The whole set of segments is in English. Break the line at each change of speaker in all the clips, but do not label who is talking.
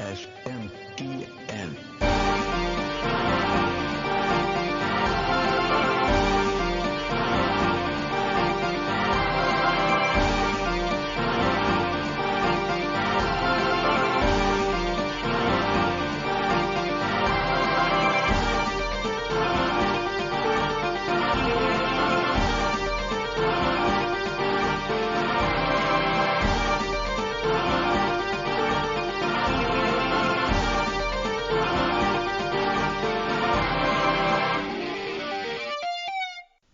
Nyarly-SMTN.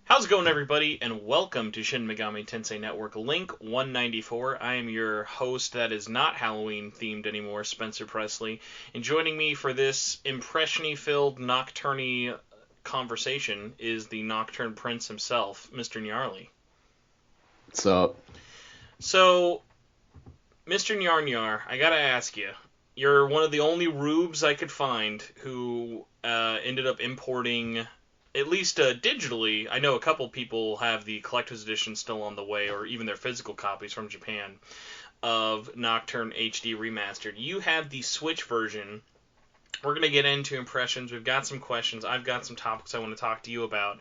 How's it going, everybody, and welcome to Shin Megami Tensei Network Link 194. I am your host that is not Halloween-themed anymore, Spencer Presley, and joining me for this impression-y-filled Nocturne conversation is the Nocturne Prince himself, Mr. Nyarly.
What's up?
So, Mr. Nyar, I gotta ask you, you're one of the only rubes I could find who ended up importing, at least digitally. I know a couple people have the collector's edition still on the way, or even their physical copies from Japan, of Nocturne HD Remastered. You have the Switch version. We're going to get into impressions. We've got some questions. I've got some topics I want to talk to you about.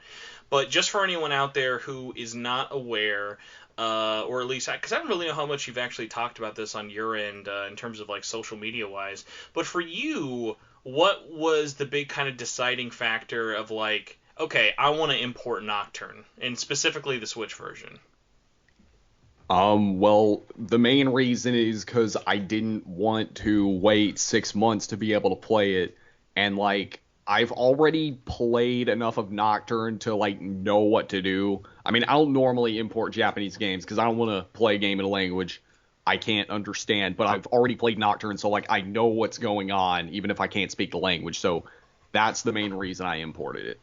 But just for anyone out there who is not aware, or at least, because I don't really know how much you've actually talked about this on your end in terms of like social media wise, but for you, what was the big kind of deciding factor of like, okay, I want to import Nocturne, and specifically the Switch version?
Well, the main reason is because I didn't want to wait 6 months to be able to play it, and like, I've already played enough of Nocturne to like know what to do. I mean, I don't normally import Japanese games because I don't want to play a game in a language I can't understand, but I've already played Nocturne, so like I know what's going on, even if I can't speak the language, so that's the main reason I imported it.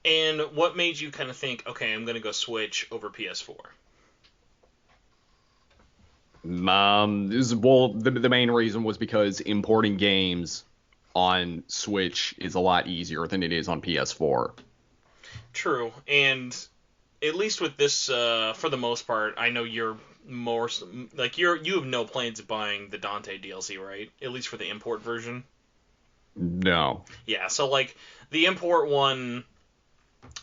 And what made you kind of think, okay, I'm going to go Switch over PS4?
The main reason was because importing games on Switch is a lot easier than it is on PS4.
True, and at least with this, for the most part, I know you're more like you have no plans of buying the Dante DLC, right? At least for the import version.
No.
Yeah, so like the import one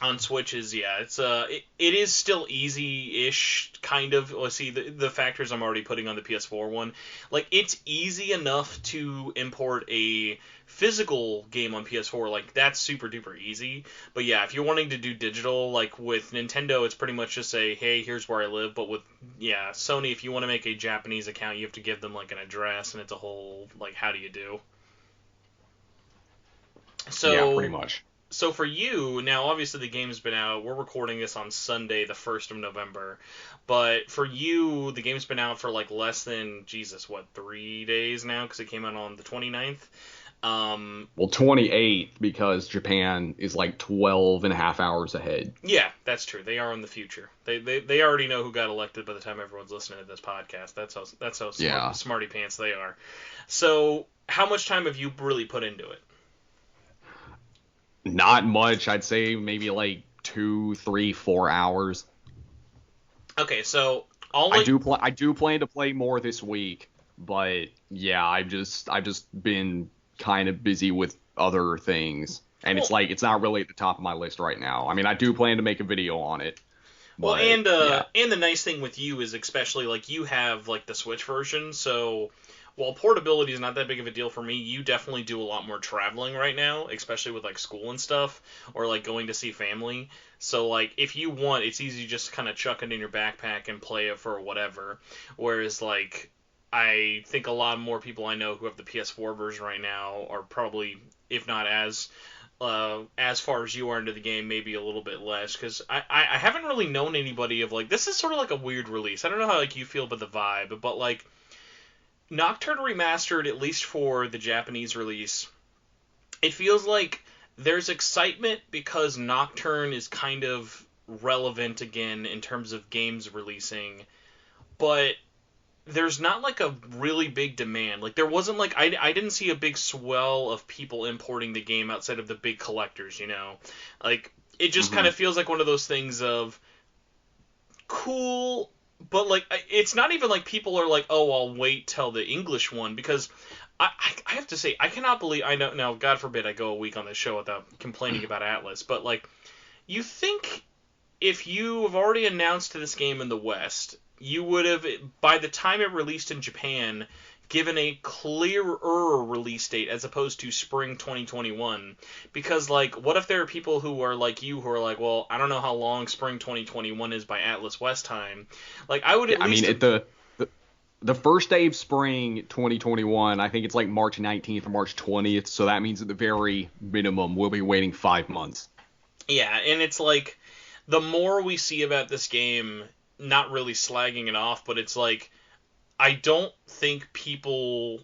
on Switch is, yeah, it is still easy-ish, kind of. Let's see, the factors I'm already putting on the PS4 one. Like, it's easy enough to import a physical game on PS4, like, that's super-duper easy. But yeah, if you're wanting to do digital, like, with Nintendo, it's pretty much just say, hey, here's where I live. But with, yeah, Sony, if you want to make a Japanese account, you have to give them, like, an address, and it's a whole, like, how do you do? So,
yeah, pretty much.
So for you, now obviously the game's been out. We're recording this on Sunday, the 1st of November. But for you, the game's been out for like less than, 3 days now? Because it came out on the 29th.
Well, 28 because Japan is like 12 and a half hours ahead.
Yeah, that's true. They are in the future. They already know who got elected by the time everyone's listening to this podcast. That's how smarty pants they are. So how much time have you really put into it?
Not much. I'd say maybe like 2, 3, 4 hours.
Okay, so
I do plan to play more this week, but yeah, I've just been kind of busy with other things, and it's like it's not really at the top of my list right now. I mean, I do plan to make a video on it.
Well, and the nice thing with you is especially like you have like the Switch version, so while portability is not that big of a deal for me, you definitely do a lot more traveling right now, especially with like school and stuff, or like going to see family. So like if you want, it's easy to just kind of chuck it in your backpack and play it for whatever. Whereas like I think a lot more people I know who have the PS4 version right now are probably, if not as far as you are into the game, maybe a little bit less, because I haven't really known anybody of like, this is sort of like a weird release. I don't know how like you feel about the vibe, but like Nocturne Remastered, at least for the Japanese release, it feels like there's excitement because Nocturne is kind of relevant again in terms of games releasing, but there's not like a really big demand. Like there wasn't like I didn't see a big swell of people importing the game outside of the big collectors, you know. Like it just kind of feels like one of those things of cool, But like, it's not even like people are like, oh, I'll wait till the English one, because I have to say, I cannot believe, I know now, God forbid I go a week on this show without complaining about Atlas, but like, you think if you have already announced this game in the West, you would have, by the time it released in Japan, given a clearer release date as opposed to spring 2021. Because, like, what if there are people who are like you who are like, well, I don't know how long spring 2021 is by Atlas West time. Like, I would at least...
I mean, the first day of spring 2021, I think it's like March 19th or March 20th, so that means at the very minimum, we'll be waiting 5 months.
Yeah, and it's like, the more we see about this game, not really slagging it off, but it's like, I don't think people...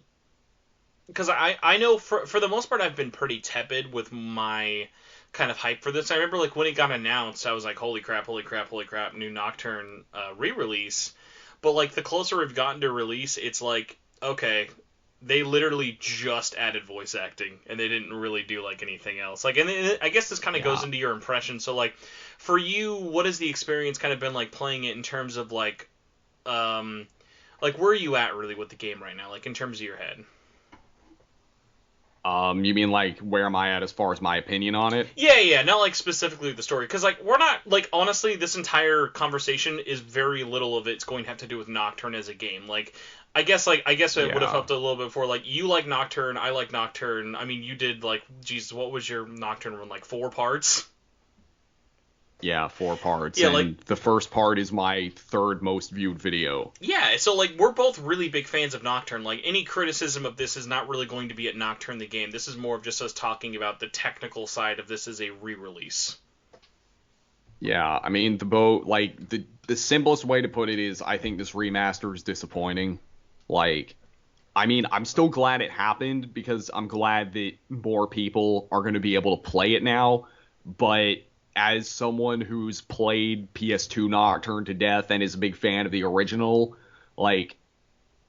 Because I know for the most part I've been pretty tepid with my kind of hype for this. I remember like when it got announced, I was like, holy crap, new Nocturne re-release. But like the closer we've gotten to release, it's like, okay, they literally just added voice acting, and they didn't really do like anything else. Like, and I guess this kind of goes into your impression. So like, for you, what has the experience kind of been like playing it in terms of like where are you at really with the game right now, like in terms of your head?
You mean like where am I at as far as my opinion on it?
Yeah, not like specifically the story, because like we're not like honestly this entire conversation is very little of it's going to have to do with Nocturne as a game. Like I guess it would have helped a little bit before, like you like Nocturne, I like Nocturne. I mean, you did like, Jesus, what was your Nocturne one, like 4 parts?
Yeah, 4 parts.
Yeah,
and
like,
the first part is my 3rd most viewed video.
Yeah, so like we're both really big fans of Nocturne. Like any criticism of this is not really going to be at Nocturne the game. This is more of just us talking about the technical side of this as a re-release.
Yeah, I mean the simplest way to put it is I think this remaster is disappointing. Like, I mean, I'm still glad it happened because I'm glad that more people are going to be able to play it now, but as someone who's played PS2 Nocturne to death and is a big fan of the original, like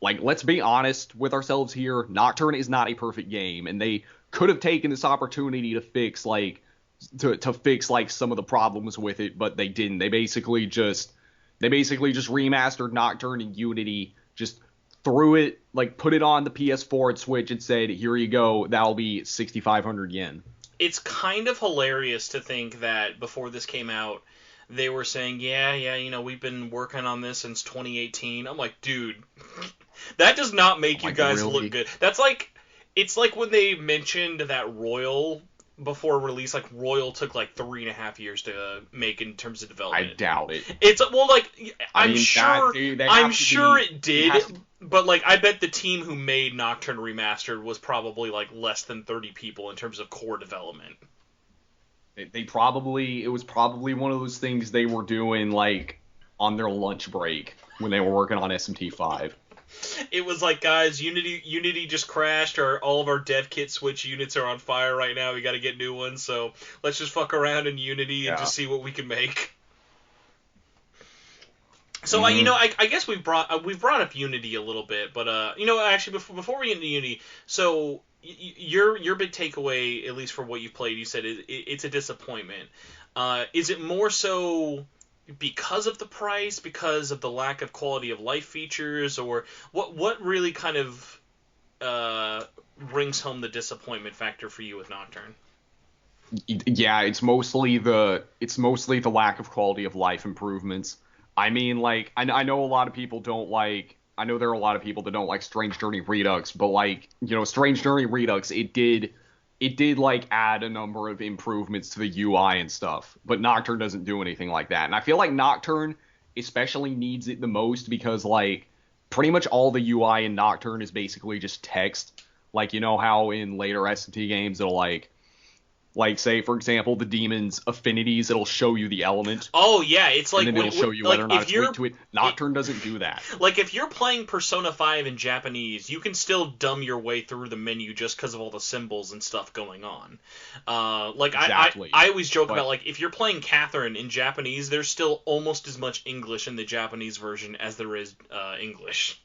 let's be honest with ourselves here, Nocturne is not a perfect game, and they could have taken this opportunity to fix to fix some of the problems with it, but they didn't. They basically just remastered Nocturne in Unity, just threw it, put it on the PS4 and Switch and said, here you go, that'll be 6,500 yen.
It's kind of hilarious to think that before this came out, they were saying, yeah, we've been working on this since 2018. I'm like, dude, that does not make you guys look good. That's like, it's like when they mentioned that Royal before release, like Royal took like 3.5 years to make in terms of development.
I doubt it.
It's I'm sure it did, but like I bet the team who made Nocturne Remastered was probably like less than 30 people in terms of core development.
It was probably one of those things they were doing like on their lunch break when they were working on SMT5.
It was like, guys, Unity just crashed, or all of our dev kit Switch units are on fire right now. We got to get new ones, so let's just fuck around in Unity and just see what we can make. So I guess we've brought up Unity a little bit, but actually before we get into Unity, so your big takeaway, at least for what you've played, you said it's a disappointment. Is it more so because of the price, because of the lack of quality of life features, or what really kind of brings home the disappointment factor for you with Nocturne?
Yeah, it's mostly the lack of quality of life improvements. I mean, like, I know a lot of people don't like, I know there are a lot of people that don't like Strange Journey Redux, but like, Strange Journey Redux, it did like add a number of improvements to the UI and stuff, but Nocturne doesn't do anything like that. And I feel like Nocturne especially needs it the most because like pretty much all the UI in Nocturne is basically just text. Like, how in later SMT games it'll like say for example the demon's affinities, it'll show you the element.
Oh yeah, it's like,
and then it'll show you whether or not it's weak to it. Nocturne doesn't do that. Like
if you're playing Persona 5 in Japanese, you can still dumb your way through the menu just because of all the symbols and stuff going on. Exactly. I always joke about like if you're playing Catherine in Japanese, there's still almost as much English in the Japanese version as there is English.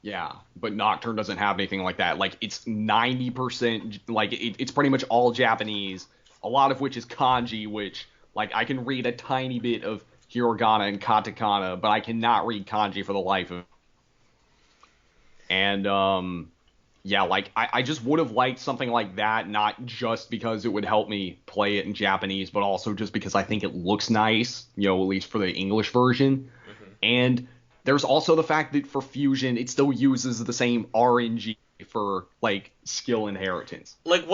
Yeah, but Nocturne doesn't have anything like that. Like, it's 90%, like, it's pretty much all Japanese, a lot of which is kanji, which, like, I can read a tiny bit of hiragana and katakana, but I cannot read kanji for the life of me. And yeah, like I just would have liked something like that, not just because it would help me play it in Japanese, but also just because I think it looks nice, at least for the English version. Mm-hmm. And there's also the fact that for Fusion, it still uses the same RNG for, like, skill inheritance.
Like,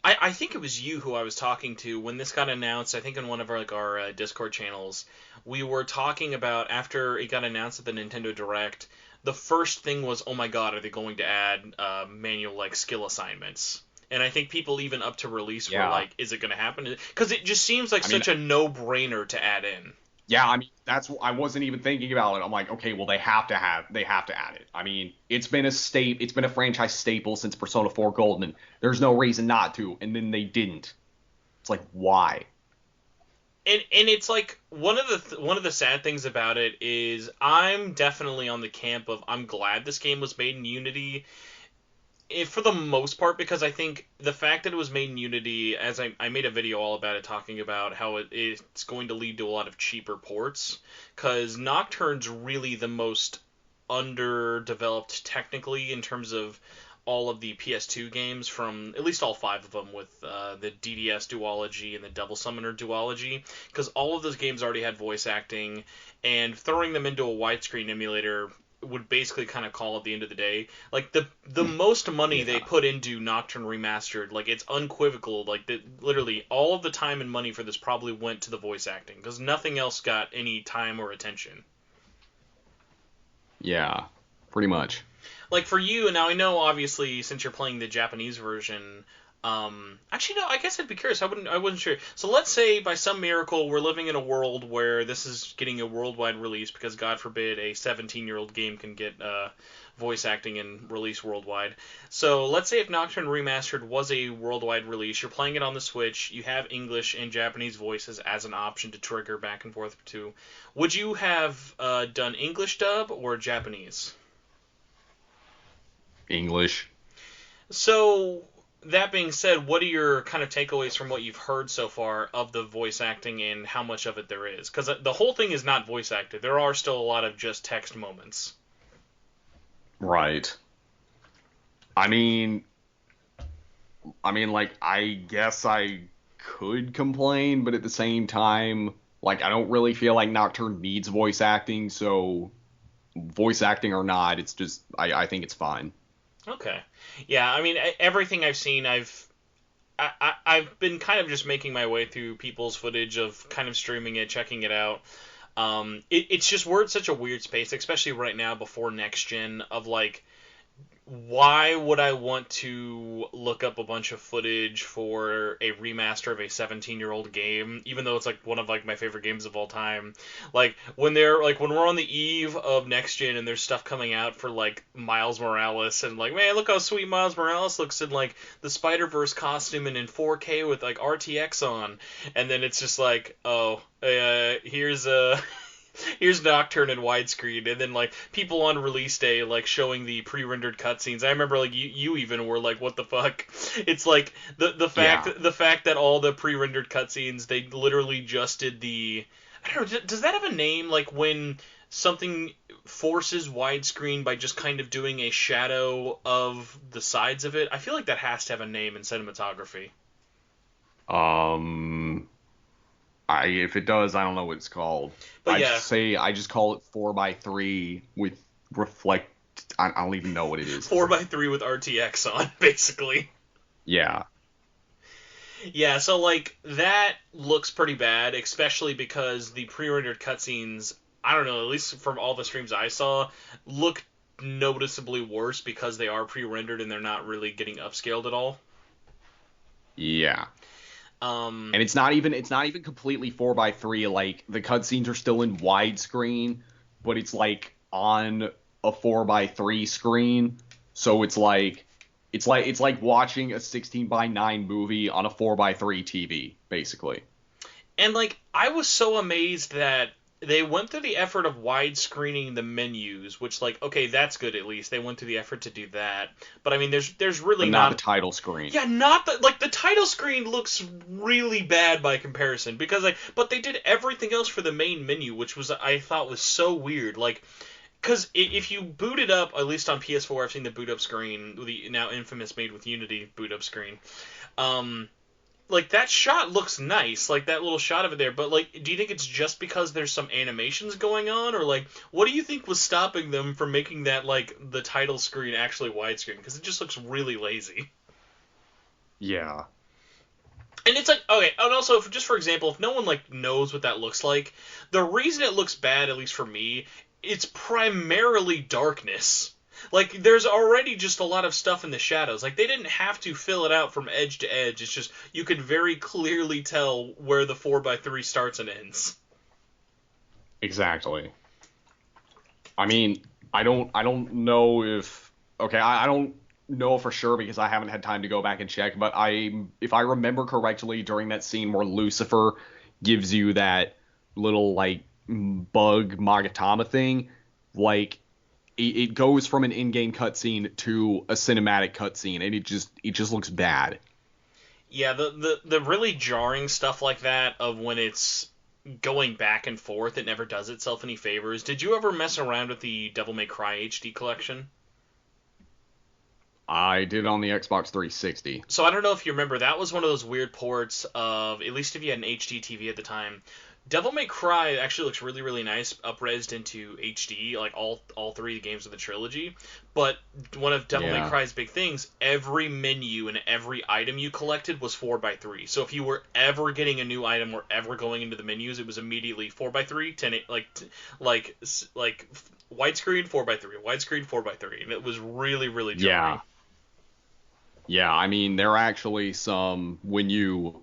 I think it was you who I was talking to when this got announced, I think in one of our Discord channels. We were talking about, after it got announced at the Nintendo Direct, the first thing was, oh my god, are they going to add manual, like, skill assignments? And I think people even up to release were like, is it going to happen? Because it just seems like such a no-brainer to add in.
Yeah, I mean, I wasn't even thinking about it. I'm like, okay, well, they have to add it. I mean, it's been a franchise staple since Persona 4 Golden. There's no reason not to, and then they didn't. It's like, why?
And it's like one of the sad things about it is I'm definitely on the camp of I'm glad this game was made in Unity, for the most part, because I think the fact that it was made in Unity, as I made a video all about it, talking about how it's going to lead to a lot of cheaper ports, because Nocturne's really the most underdeveloped technically in terms of all of the PS2 games, from at least all 5 of them, with the DDS duology and the Double Summoner duology, because all of those games already had voice acting, and throwing them into a widescreen emulator would basically kind of call at the end of the day. Like, the most money they put into Nocturne Remastered, like, it's unequivocal, like, literally all of the time and money for this probably went to the voice acting, because nothing else got any time or attention.
Yeah, pretty much.
Like, for you, now I know, obviously, since you're playing the Japanese version, actually, no, I guess I'd be curious. I wasn't sure. So let's say, by some miracle, we're living in a world where this is getting a worldwide release, because, God forbid, a 17-year-old game can get voice acting and release worldwide. So let's say if Nocturne Remastered was a worldwide release, you're playing it on the Switch, you have English and Japanese voices as an option to trigger back and forth to. Would you have done English dub or Japanese?
English.
So, that being said, what are your kind of takeaways from what you've heard so far of the voice acting and how much of it there is? Because the whole thing is not voice acted. There are still a lot of just text moments.
Right. I mean, like, I guess I could complain, but at the same time, like, I don't really feel like Nocturne needs voice acting, so voice acting or not, it's just, I think it's fine.
Okay. Yeah, I mean, everything I've seen, I've been kind of just making my way through people's footage of kind of streaming it, checking it out. It's just, we're in such a weird space, especially right now before next gen, of like, why would I want to look up a bunch of footage for a remaster of a 17-year-old game, even though it's like one of like my favorite games of all time? Like, when we're on the eve of next gen and there's stuff coming out for like Miles Morales, and like, man, look how sweet Miles Morales looks in like the Spider-Verse costume and in 4K with like RTX on, and then it's just like, here's Nocturne in widescreen, and then like people on release day like showing the pre-rendered cutscenes. I remember like you even were like, what the fuck? It's like the fact that all the pre-rendered cutscenes, they literally just did the, I don't know, does that have a name, like when something forces widescreen by just kind of doing a shadow of the sides of it? I feel like that has to have a name in cinematography.
If it does, I don't know what it's called.
But
I just call it 4x3 with reflect. I don't even know what it is.
4x3 with RTX on, basically.
Yeah.
Yeah, so like that looks pretty bad, especially because the pre-rendered cutscenes, I don't know, at least from all the streams I saw, look noticeably worse because they are pre-rendered and they're not really getting upscaled at all.
Yeah. And it's not even completely 4x3. Like, the cutscenes are still in widescreen, but it's like on a 4x3 screen. So it's like watching a 16:9 movie on a 4x3 TV, basically.
And like, I was so amazed that they went through the effort of widescreening the menus, which, like, okay, that's good at least. They went through the effort to do that. But I mean, there's really
But not the title screen.
Yeah, not the like the title screen looks really bad by comparison because but they did everything else for the main menu, which was I thought was so weird. Like, because if you boot it up, at least on PS4, I've seen the boot up screen, the now infamous made with Unity boot up screen. Like, that shot looks nice, like, that little shot of it there, but, like, do you think it's just because there's some animations going on, or, like, what do you think was stopping them from making that, like, the title screen actually widescreen? Because it just looks really lazy.
Yeah.
And it's like, okay, and also, just for example, if no one, like, knows what that looks like, the reason it looks bad, at least for me, it's primarily darkness. Like, there's already just a lot of stuff in the shadows. Like, they didn't have to fill it out from edge to edge. It's just, you could very clearly tell where the 4x3 starts and ends.
Exactly. I mean, I don't know if... Okay, I don't know for sure because I haven't had time to go back and check, but if I remember correctly, during that scene where Lucifer gives you that little, like, bug Magatama thing, like... It goes from an in-game cutscene to a cinematic cutscene, and it just looks bad.
Yeah, the really jarring stuff like that of when it's going back and forth, it never does itself any favors. Did you ever mess around with the Devil May Cry HD collection?
I did on the Xbox 360.
So I don't know if you remember, that was one of those weird ports of, at least if you had an HD TV at the time, Devil May Cry actually looks really, really nice, up-resed into HD, like all three games of the trilogy. But one of Devil May Cry's big things, every menu and every item you collected was 4x3. So if you were ever getting a new item or ever going into the menus, it was immediately 4x3, like widescreen 4x3, widescreen 4x3, and it was really, really jarring.
Yeah, I mean, there are actually some, when you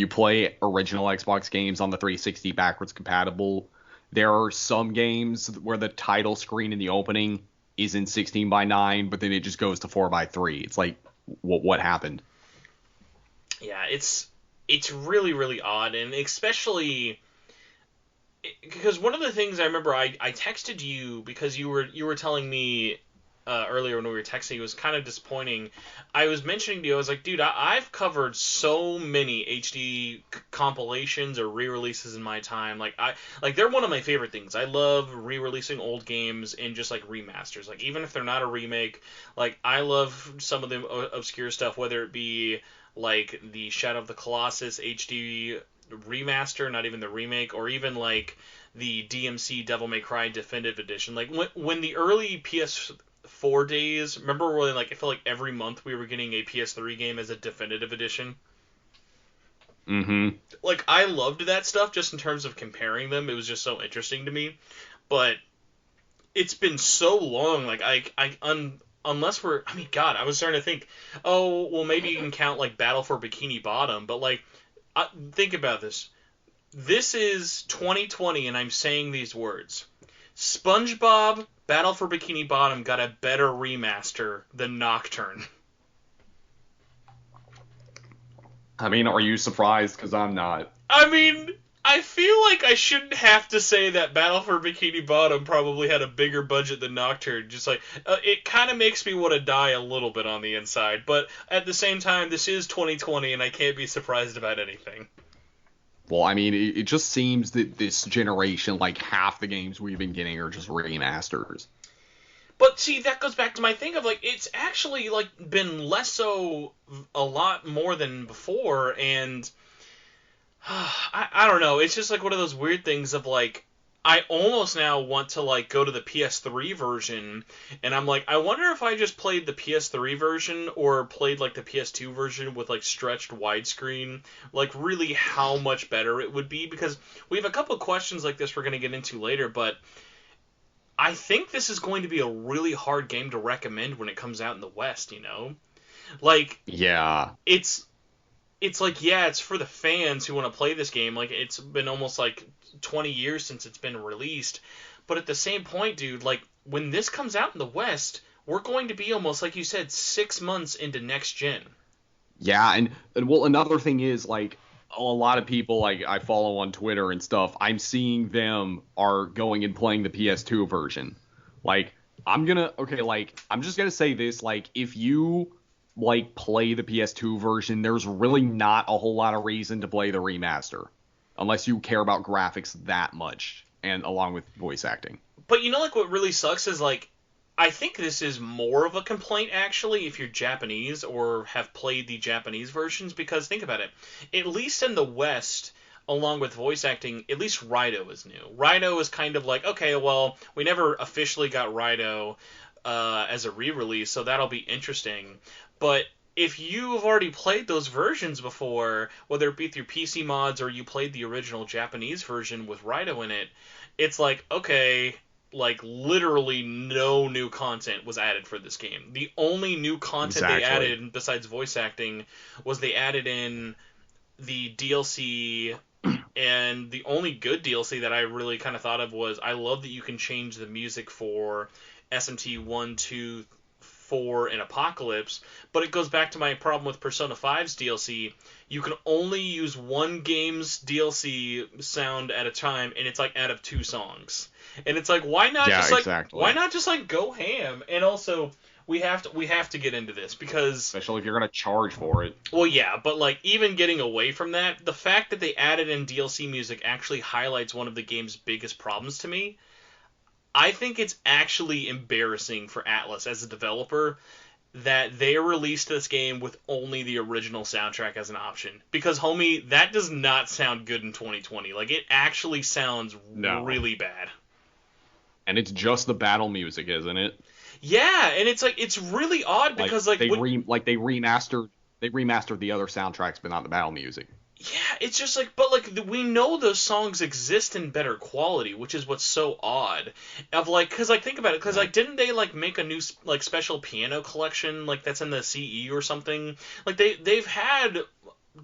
play original Xbox games on the 360 backwards compatible, there are some games where the title screen in the opening is in 16:9, but then it just goes to 4:3. It's like, what happened?
Yeah, it's really, really odd, and especially because one of the things I remember, I texted you because you were telling me earlier when we were texting, it was kind of disappointing. I was mentioning to you, I was like, dude, I've covered so many HD compilations or re-releases in my time. Like, they're one of my favorite things. I love re-releasing old games and just, like, remasters. Like, even if they're not a remake, like, I love some of the obscure stuff, whether it be, like, the Shadow of the Colossus HD remaster, not even the remake, or even, like, the DMC Devil May Cry Definitive Edition. Like, when the early PS4 days, remember when, like, I feel like every month we were getting a PS3 game as a definitive edition?
Mm-hmm.
Like, I loved that stuff just in terms of comparing them. It was just so interesting to me. But it's been so long, like, unless we're, I mean, God, I was starting to think, oh, well, maybe you can count, like, Battle for Bikini Bottom, but, like, think about this. This is 2020, and I'm saying these words. SpongeBob Battle for Bikini Bottom got a better remaster than Nocturne.
I mean, are you surprised? Because I'm not.
I mean, I feel like I shouldn't have to say that Battle for Bikini Bottom probably had a bigger budget than Nocturne. Just like, it kind of makes me want to die a little bit on the inside. But at the same time, this is 2020, and I can't be surprised about anything.
Well, I mean, it just seems that this generation, like, half the games we've been getting are just remasters.
But see, that goes back to my thing of, like, it's actually, like, been less so a lot more than before, and I don't know, it's just, like, one of those weird things of, like, I almost now want to, like, go to the PS3 version, and I'm like, I wonder if I just played the PS3 version or played, like, the PS2 version with, like, stretched widescreen, like, really how much better it would be, because we have a couple questions like this we're going to get into later, but I think this is going to be a really hard game to recommend when it comes out in the West, you know? Like,
yeah,
it's like, yeah, it's for the fans who want to play this game. Like, it's been almost, like, 20 years since it's been released. But at the same point, dude, like, when this comes out in the West, we're going to be almost, like you said, 6 months into next gen.
Yeah, and well, another thing is, like, a lot of people like I follow on Twitter and stuff, I'm seeing them are going and playing the PS2 version. Like, I'm just gonna say this, like, if you like play the PS2 version, there's really not a whole lot of reason to play the remaster. Unless you care about graphics that much, and along with voice acting.
But you know, like, what really sucks is, like, I think this is more of a complaint, actually, if you're Japanese or have played the Japanese versions, because think about it. At least in the West, along with voice acting, at least Rydo is new. Rydo is kind of like, okay, well, we never officially got Rydo as a re-release, so that'll be interesting. But if you've already played those versions before, whether it be through PC mods or you played the original Japanese version with Rydo in it, it's like, okay, like, literally no new content was added for this game. The only new content they added, besides voice acting, was they added in the DLC, and the only good DLC that I really kind of thought of was, I love that you can change the music for SMT 1, 2, 4, and Apocalypse, but it goes back to my problem with Persona 5's DLC. You can only use one game's DLC sound at a time, and it's like out of 2 songs. And it's like, why not why not just like go ham? And also, we have to get into this because,
especially if you're gonna charge for it.
Well, yeah, but like, even getting away from that, the fact that they added in DLC music actually highlights one of the game's biggest problems to me. I think it's actually embarrassing for Atlus as a developer that they released this game with only the original soundtrack as an option. Because, homie, that does not sound good in 2020. Like, it actually sounds really bad.
And it's just the battle music, isn't it?
Yeah, and it's like, it's really odd because
they remastered the other soundtracks, but not the battle music.
Yeah, it's just like, but like, we know those songs exist in better quality, which is what's so odd. Of like, because like, think about it, because like, didn't they like make a new like special piano collection like that's in the CE or something? Like they've had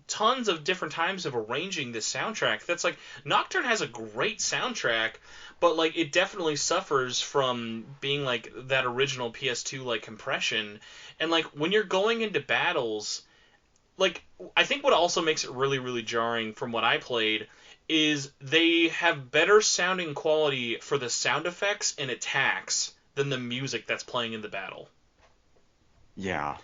tons of different times of arranging this soundtrack. That's like, Nocturne has a great soundtrack, but like, it definitely suffers from being like that original PS2 like compression. And like, when you're going into battles, like, I think what also makes it really, really jarring from what I played is they have better sounding quality for the sound effects and attacks than the music that's playing in the battle.
Yeah.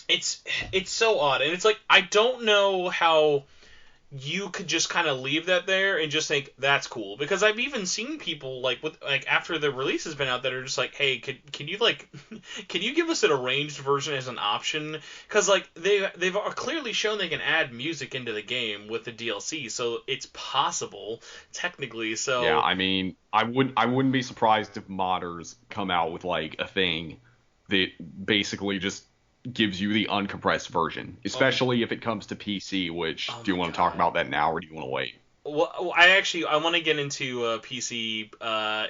It's so odd, and it's like, I don't know how you could just kind of leave that there and just think that's cool, because I've even seen people like with like after the release has been out that are just like, hey, can you like can you give us an arranged version as an option? Because like they've clearly shown they can add music into the game with the DLC, so it's possible technically. So
yeah, I mean, I wouldn't be surprised if modders come out with like a thing that basically just gives you the uncompressed version, especially if it comes to PC, which, do you want to talk about that now, or do you want to wait?
Well, I want to get into PC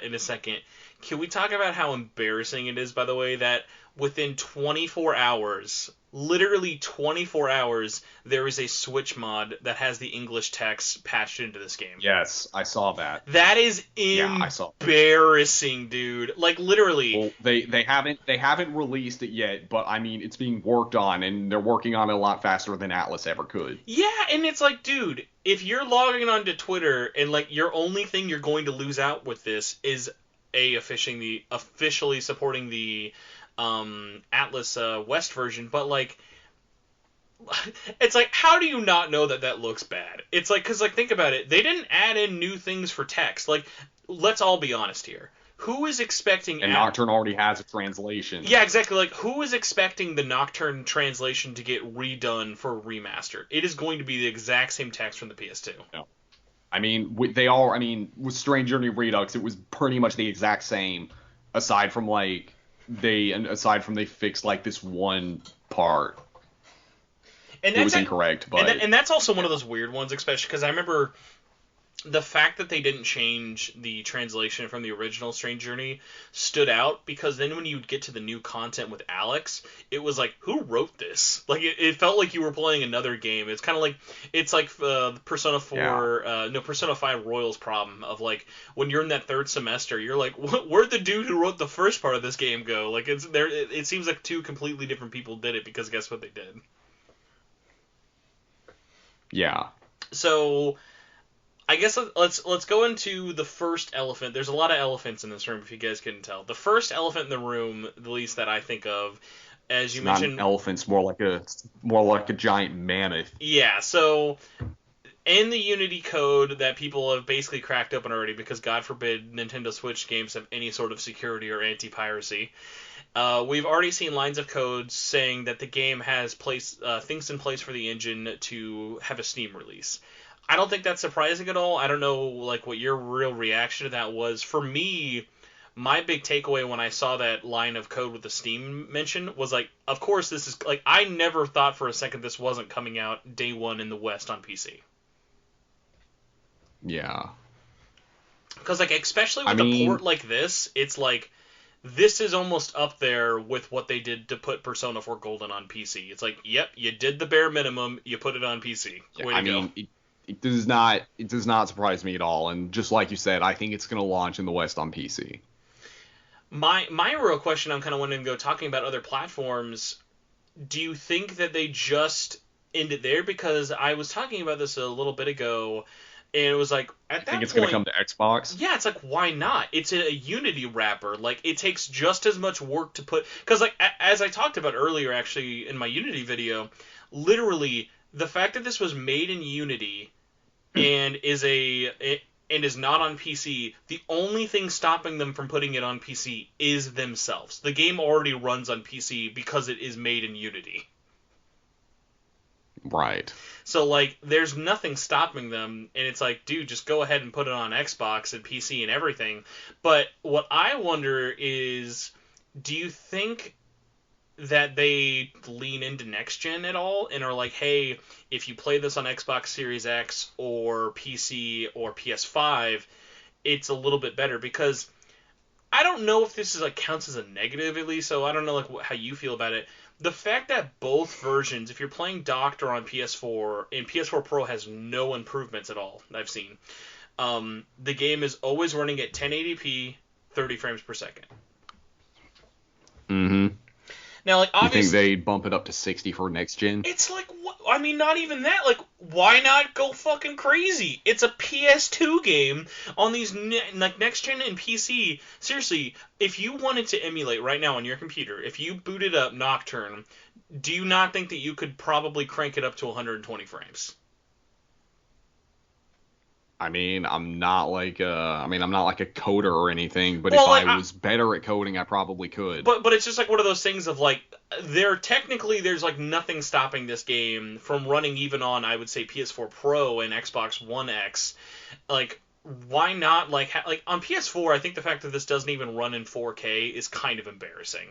in a second. Can we talk about how embarrassing it is, by the way, that within 24 hours, literally 24 hours, there is a Switch mod that has the English text patched into this game?
Yes, I saw that.
That is embarrassing, dude. Like, literally.
Well, they haven't released it yet, but I mean, it's being worked on, and they're working on it a lot faster than Atlus ever could.
Yeah, and it's like, dude, if you're logging onto Twitter and like your only thing you're going to lose out with this is officially supporting the Atlus West version, but like, it's like, how do you not know that looks bad? It's like, because like, think about it, they didn't add in new things for text. Like, let's all be honest here. Who is expecting...
And Nocturne already has a translation.
Yeah, exactly. Like, who is expecting the Nocturne translation to get redone for a remaster? It is going to be the exact same text from the PS2.
No. I mean, with Strange Journey Redux, it was pretty much the exact same, aside from they fixed like this one part.
And
it was incorrect, but...
And that's also one of those weird ones, especially because I remember the fact that they didn't change the translation from the original Strange Journey stood out, because then when you'd get to the new content with Alex, it was like, who wrote this? Like, it felt like you were playing another game. It's kind of like, it's like Persona 4, Persona 5 Royals problem of like, when you're in that third semester, you're like, where'd the dude who wrote the first part of this game go? Like, it seems like two completely different people did it, because guess what they did?
Yeah.
So I guess let's go into the first elephant. There's a lot of elephants in this room, if you guys couldn't tell. The first elephant in the room, the least that I think of, as you
It's not an
mentioned.
elephant. It's more like a giant mammoth.
Yeah. So in the Unity code that people have basically cracked open already, because God forbid Nintendo Switch games have any sort of security or anti-piracy. We've already seen lines of code saying that the game has things in place for the engine to have a Steam release. I don't think that's surprising at all. I don't know like what your real reaction to that was. For me, my big takeaway when I saw that line of code with the Steam mention was like, of course this is like I never thought for a second this wasn't coming out day one in the West on PC.
Yeah.
Because like especially
I
with a
mean,
port like this, it's like this is almost up there with what they did to put Persona 4 Golden on PC. It's like, yep, you did the bare minimum, you put it on PC.
yeah,
Way to
I
go.
mean, it does not surprise me at all. And just like you said, I think it's gonna launch in the West on PC.
My real question, I'm kind of wanting to go talking about other platforms. Do you think that they just end it there? Because I was talking about this a little bit ago, and it was like
You
at
think
that
it's gonna
point,
come to Xbox?
yeah, it's like why not? It's a Unity wrapper. Like it takes just as much work to put because like as I talked about earlier, actually in my Unity video, literally the fact that this was made in Unity and is not on PC, the only thing stopping them from putting it on PC is themselves. The game already runs on PC because it is made in Unity.
Right.
So like there's nothing stopping them and it's like, dude, just go ahead and put it on Xbox and PC and everything. But what I wonder is, do you think that they lean into next gen at all and are like, hey, if you play this on Xbox Series X or PC or PS5, it's a little bit better? Because I don't know if this is like counts as a negative at least, so I don't know like how you feel about it. The fact that both versions, if you're playing Doctor on PS4 and PS4 Pro has no improvements at all, I've seen. The game is always running at 1080p, 30 frames per second.
Mm-hmm.
Now, like
You think
obviously,
they'd bump it up to 60 for next gen?
it's like, I mean, not even that. Like, why not go fucking crazy? It's a PS2 game on these like next gen and PC. Seriously, if you wanted to emulate right now on your computer, if you booted up Nocturne, do you not think that you could probably crank it up to 120 frames?
I'm not like a coder or anything, but if
Well, like,
I was better at coding, I probably could.
but it's just like one of those things of like there's like nothing stopping this game from running even on I would say PS4 Pro and Xbox One X. Like why not like on PS4? I think the fact that this doesn't even run in 4K is kind of embarrassing.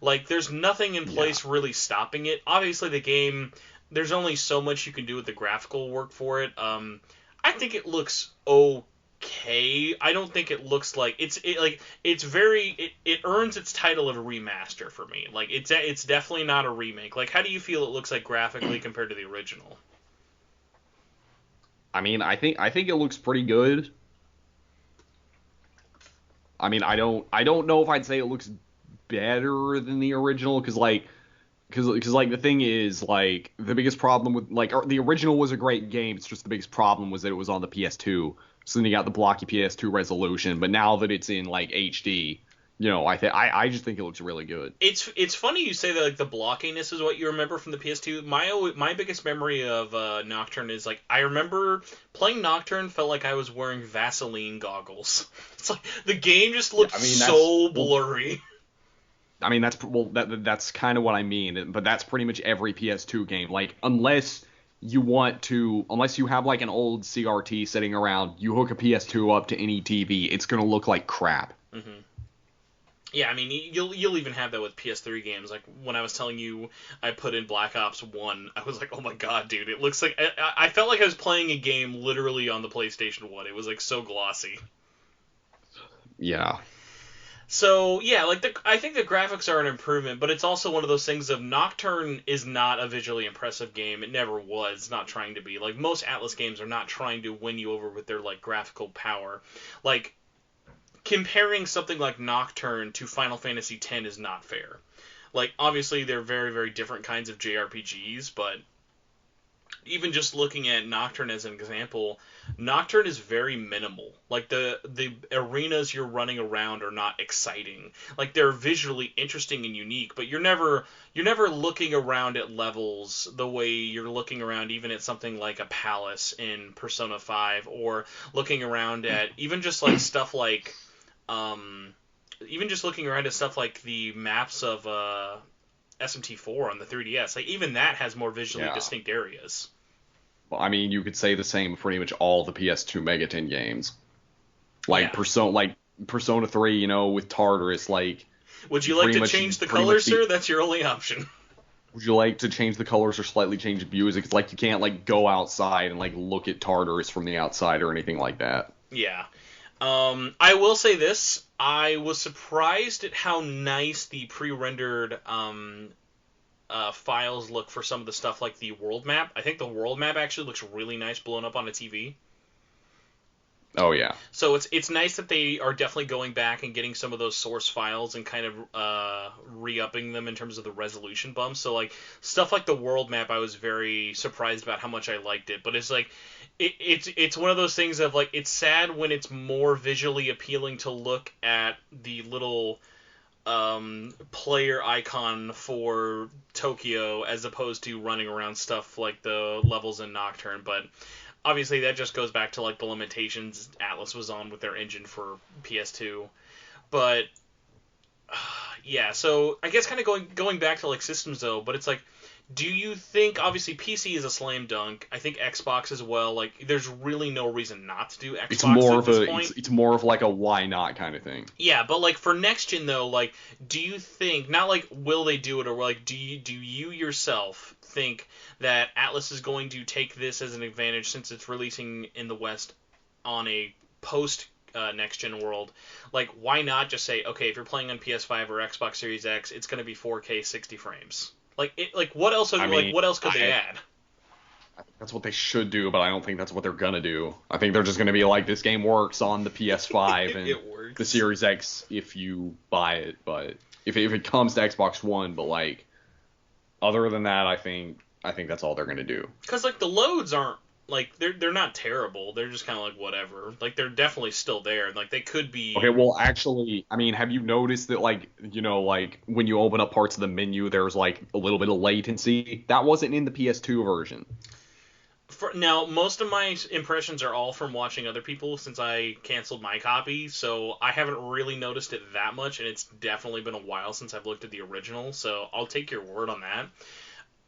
Like there's nothing in
Yeah.
place really stopping it. Obviously the game there's only so much you can do with the graphical work for it. I think it looks okay. I don't think it looks like it earns its title of a remaster for me. Like it's definitely not a remake. Like how do you feel it looks like graphically compared to the original?
I think it looks pretty good. I don't know if I'd say it looks better than the original because the thing is like the biggest problem with like the original was a great game. It's just the biggest problem was that it was on the PS2. So then you got the blocky PS2 resolution, but now that it's in like HD, I just think it looks really good.
It's funny you say that like the blockiness is what you remember from the PS2. My biggest memory of Nocturne is like I remember playing Nocturne felt like I was wearing Vaseline goggles. It's like the game just looked so blurry.
That's kind of what I mean, but that's pretty much every PS2 game. Like unless you have like an old CRT sitting around, you hook a PS2 up to any TV, it's gonna look like crap.
Mm-hmm. Yeah, I mean, you'll even have that with PS3 games. Like when I was telling you, I put in Black Ops 1, I was like, oh my god, dude, it looks like I felt like I was playing a game literally on the PlayStation 1. It was like so glossy.
Yeah.
So yeah, like I think the graphics are an improvement, but it's also one of those things of Nocturne is not a visually impressive game. It never was. Not trying to be. Like most Atlas games are not trying to win you over with their like graphical power. Like comparing something like Nocturne to Final Fantasy X is not fair. Like obviously they're very very different kinds of JRPGs, but even just looking at Nocturne as an example, Nocturne is very minimal. Like the arenas you're running around are not exciting. Like they're visually interesting and unique, but you're never looking around at levels the way you're looking around even at something like a palace in Persona 5, or looking around at even just like stuff like even just looking around at stuff like the maps of SMT4 on the 3DS. Like even that has more visually distinct areas.
Well, I mean, you could say the same for pretty much all the PS2 Megaten games. Like Persona 3, you know, with Tartarus, like.
Would you like to change the colors, sir? That's your only option.
Would you like to change the colors or slightly change the music? It's like you can't like go outside and like look at Tartarus from the outside or anything like that.
Yeah. I will say this. I was surprised at how nice the pre-rendered files look for some of the stuff like the world map. I think the world map actually looks really nice blown up on a TV.
Oh yeah.
So it's nice that they are definitely going back and getting some of those source files and kind of re-upping them in terms of the resolution bumps. So like stuff like the world map, I was very surprised about how much I liked it. But it's like it's one of those things of like it's sad when it's more visually appealing to look at the little player icon for Tokyo as opposed to running around stuff like the levels in Nocturne. But obviously, that just goes back to like the limitations Atlas was on with their engine for PS2. But yeah, so I guess kind of going back to like systems though. But it's like, do you think obviously PC is a slam dunk? I think Xbox as well. Like, there's really no reason not to do Xbox.
It's more
at
of
this point.
It's more of like a why not kind of thing.
Yeah, but like for next gen though, like, do you think not like will they do it, or like do you yourself think that Atlas is going to take this as an advantage since it's releasing in the West on a post next gen world? Like, why not just say, okay, if you're playing on PS5 or Xbox Series X, it's going to be 4K 60 frames. Like what else? What else could they add?
I think that's what they should do, but I don't think that's what they're gonna do. I think they're just gonna be like, this game works on the PS5 and the Series X if you buy it, but if it comes to Xbox One, but like other than that, I think that's all they're gonna do.
Because like the loads aren't like they're not terrible. They're just kind of like whatever. Like they're definitely still there. Like they could be.
Okay, well actually, I mean, have you noticed that like, you know, like when you open up parts of the menu, there's like a little bit of latency? That wasn't in the PS2 version.
Now, most of my impressions are all from watching other people since I canceled my copy, so I haven't really noticed it that much, and it's definitely been a while since I've looked at the original, so I'll take your word on that.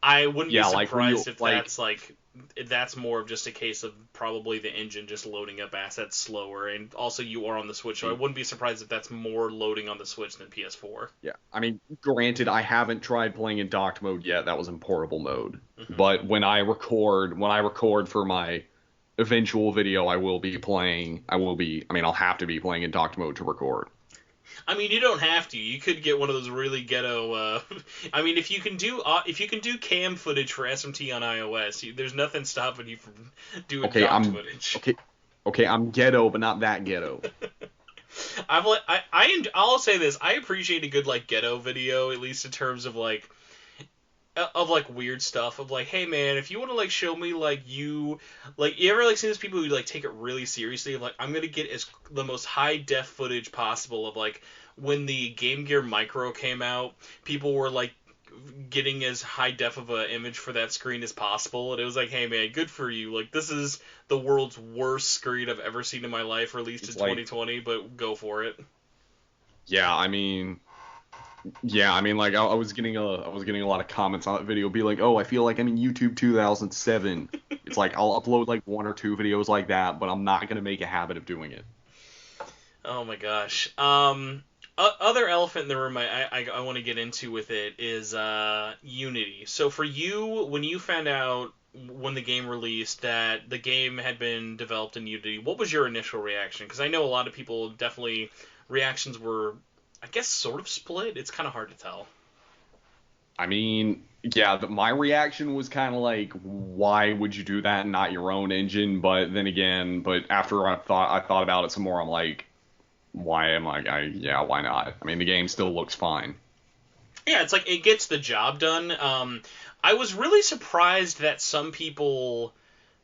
I wouldn't be surprised if that's more of just a case of probably the engine just loading up assets slower, and also you are on the Switch, so I wouldn't be surprised if that's more loading on the Switch than PS4.
Yeah, I mean, granted, I haven't tried playing in docked mode yet. That was in portable mode. Mm-hmm. But when I record for my eventual video, I'll have to be playing in docked mode to record.
I mean, you don't have to. You could get one of those really ghetto. I mean, if you can do cam footage for SMT on iOS, there's nothing stopping you from doing footage.
Okay, I'm ghetto, but not that ghetto.
I'll say this: I appreciate a good like ghetto video, at least in terms of like weird stuff of like, hey man, if you want to like show me like you ever like see those people who like take it really seriously of like, I'm gonna get the most high def footage possible of like when the Game Gear Micro came out, people were like getting as high def of an image for that screen as possible, and it was like, hey man, good for you, like this is the world's worst screen I've ever seen in my life, released in 2020, but go for it.
Yeah, I mean, like I was getting a lot of comments on that video, be like, oh, I feel like I'm in YouTube 2007. It's like I'll upload like one or two videos like that, but I'm not gonna make a habit of doing it.
Oh my gosh. Other elephant in the room I want to get into with it is Unity. So for you, when you found out when the game released that the game had been developed in Unity, what was your initial reaction? Because I know a lot of people definitely reactions were, I guess, sort of split. It's kind of hard to tell.
I mean, yeah, my reaction was kind of like, why would you do that and not your own engine? But then again, after I thought about it some more, I'm like, why not? I mean, the game still looks fine.
Yeah, it's like it gets the job done. I was really surprised that some people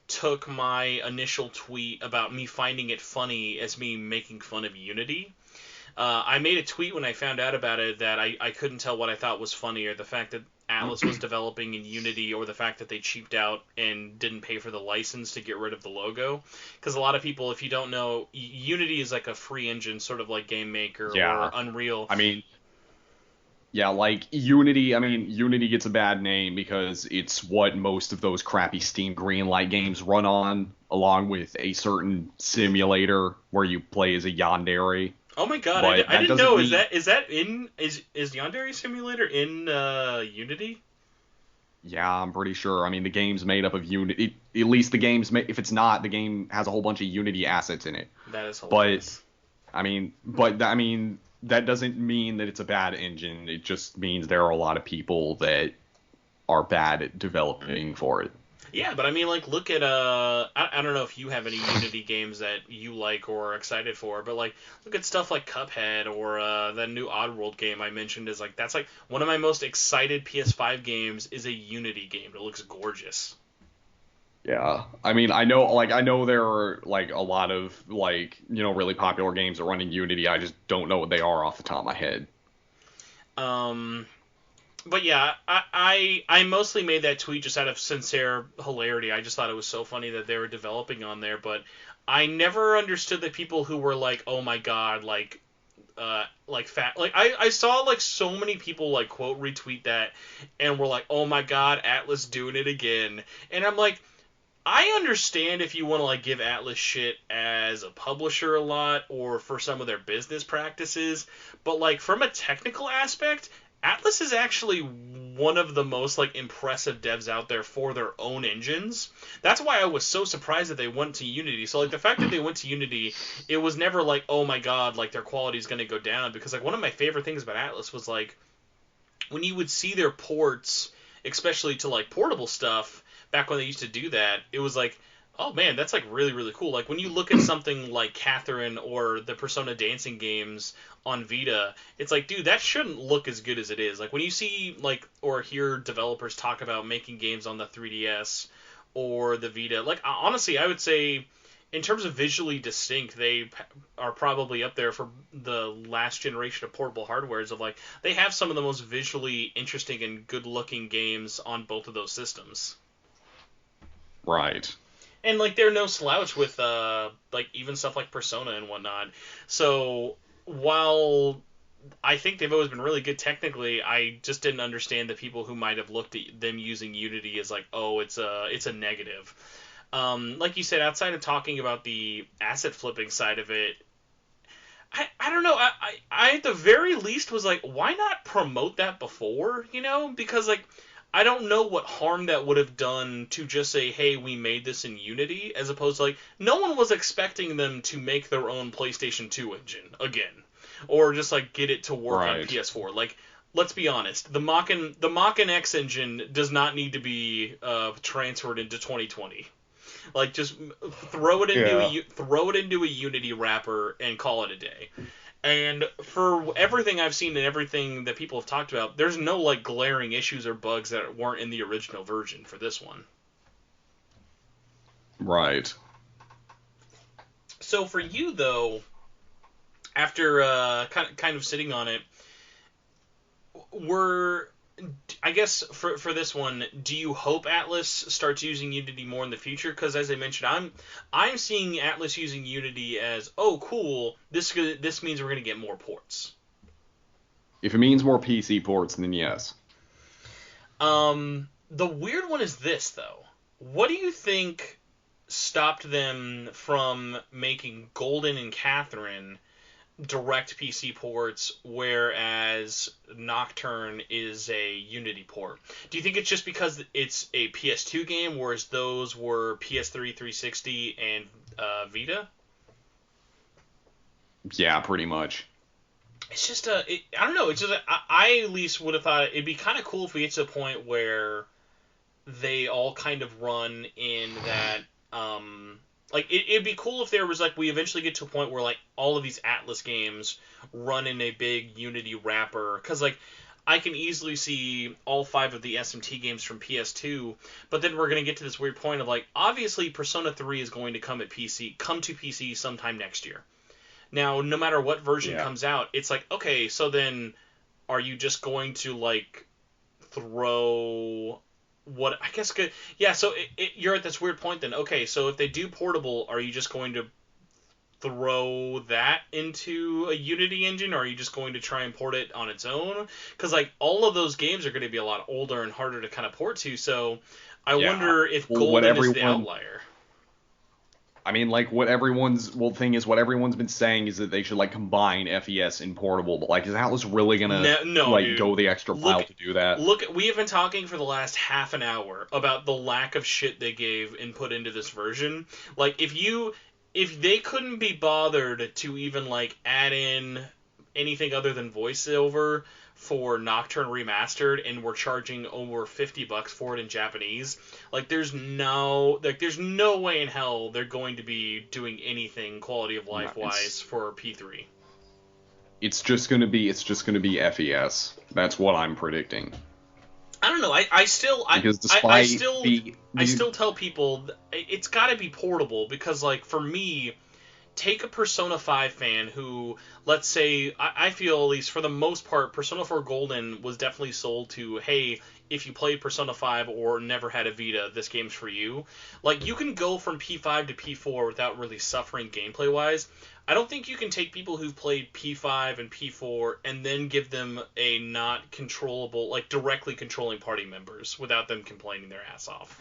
took my initial tweet about me finding it funny as me making fun of Unity. I made a tweet when I found out about it that I couldn't tell what I thought was funnier, the fact that Atlas was developing in Unity or the fact that they cheaped out and didn't pay for the license to get rid of the logo. Because a lot of people, if you don't know, Unity is like a free engine, sort of like Game Maker or
Yeah.
Unreal.
I mean, yeah, like Unity, I mean, Unity gets a bad name because it's what most of those crappy Steam Greenlight games run on, along with a certain simulator where you play as a yandere.
Oh my god,
But
I
that
didn't
doesn't
know.
mean,
Is that in is Yandere Simulator in Unity?
yeah, I'm pretty sure. I mean, the game's made up of Unity. At least the game's if it's not, the game has a whole bunch of Unity assets in it.
That is
But
hilarious.
I mean, that doesn't mean that it's a bad engine. It just means there are a lot of people that are bad at developing for it.
Yeah, but I mean, like, look at I don't know if you have any Unity games that you like or are excited for, but like, look at stuff like Cuphead or the new Oddworld game I mentioned is like that's like one of my most excited PS5 games is a Unity game. It looks gorgeous.
Yeah, I mean, I know there are like a lot of like really popular games that run in Unity. I just don't know what they are off the top of my head.
Um, but yeah, I mostly made that tweet just out of sincere hilarity. I just thought it was so funny that they were developing on there, but I never understood the people who were like, "Oh my god," like fat. Like I saw like so many people like quote retweet that and were like, "Oh my god, Atlas doing it again," and I'm like. I understand if you want to like give Atlas shit as a publisher a lot or for some of their business practices, but like from a technical aspect, Atlas is actually one of the most like impressive devs out there for their own engines. That's why I was so surprised that they went to Unity. So like the fact that they went to Unity, it was never like, "Oh my god, like their quality is going to go down," because like one of my favorite things about Atlas was like when you would see their ports, especially to like portable stuff, back when they used to do that, it was like, oh man, that's like really really cool. Like when you look at something like Catherine or the Persona dancing games on Vita, it's like, dude, that shouldn't look as good as it is. Like when you see like or hear developers talk about making games on the 3DS or the Vita, like honestly, I would say in terms of visually distinct, they are probably up there for the last generation of portable hardwares of like they have some of the most visually interesting and good looking games on both of those systems.
Right.
And like they're no slouch with like even stuff like Persona and whatnot. So while I think they've always been really good technically, I just didn't understand the people who might have looked at them using Unity as like, oh, it's a negative. Like you said, outside of talking about the asset flipping side of it, I don't know. I at the very least was like, why not promote that before? You know, because like I don't know what harm that would have done to just say, hey, we made this in Unity, as opposed to like no one was expecting them to make their own PlayStation 2 engine again, or just like get it to work on
Right.
PS4. Like let's be honest, the Mach X engine does not need to be transferred into 2020. Like just
Yeah.
throw it into a Unity wrapper and call it a day. And for everything I've seen and everything that people have talked about, there's no like glaring issues or bugs that weren't in the original version for this one.
Right.
So for you though, after kind of sitting on it, were I guess for this one, do you hope Atlas starts using Unity more in the future? Because as I mentioned, I'm seeing Atlas using Unity as, oh cool, this means we're gonna get more ports.
If it means more PC ports, then yes.
The weird one is this though. What do you think stopped them from making Golden and Catherine direct PC ports, whereas Nocturne is a Unity port? Do you think it's just because it's a PS2 game, whereas those were PS3, 360, and Vita?
Yeah, pretty much.
It's just I don't know. It's just I at least would have thought it'd be kind of cool if we get to a point where they all kind of run in that like it'd be cool if there was like we eventually get to a point where like all of these Atlas games run in a big Unity wrapper, because like I can easily see all 5 of the SMT games from PS2, but then we're going to get to this weird point of like, obviously Persona 3 is going to come to PC sometime next year. Now, no matter what version comes out, it's like, okay, so then are you just going to like throw what I guess good? Yeah, so you're at this weird point then. Okay, so if they do portable, are you just going to throw that into a Unity engine, or are you just going to try and port it on its own? Because like all of those games are going to be a lot older and harder to kind of port to. So I wonder if Golden is the outlier.
I mean, like what everyone's what everyone's been saying is that they should like combine FES and portable, but like is Atlas really gonna go the extra mile to do that?
Look, we have been talking for the last half an hour about the lack of shit they gave and put into this version. Like if they couldn't be bothered to even like add in anything other than voiceover for Nocturne Remastered and we're charging over $50 for it in Japanese, like there's no way in hell they're going to be doing anything quality of life wise for P3.
It's just gonna be FES. That's what I'm predicting.
I don't know. I still tell people it's got to be portable because, like, for me, take a Persona 5 fan who, let's say, I feel at least for the most part, Persona 4 Golden was definitely sold to, hey, if you played Persona 5 or never had a Vita, this game's for you. Like, you can go from P5 to P4 without really suffering gameplay-wise. I don't think you can take people who've played P5 and P4 and then give them a not controllable, like directly controlling party members without them complaining their ass off.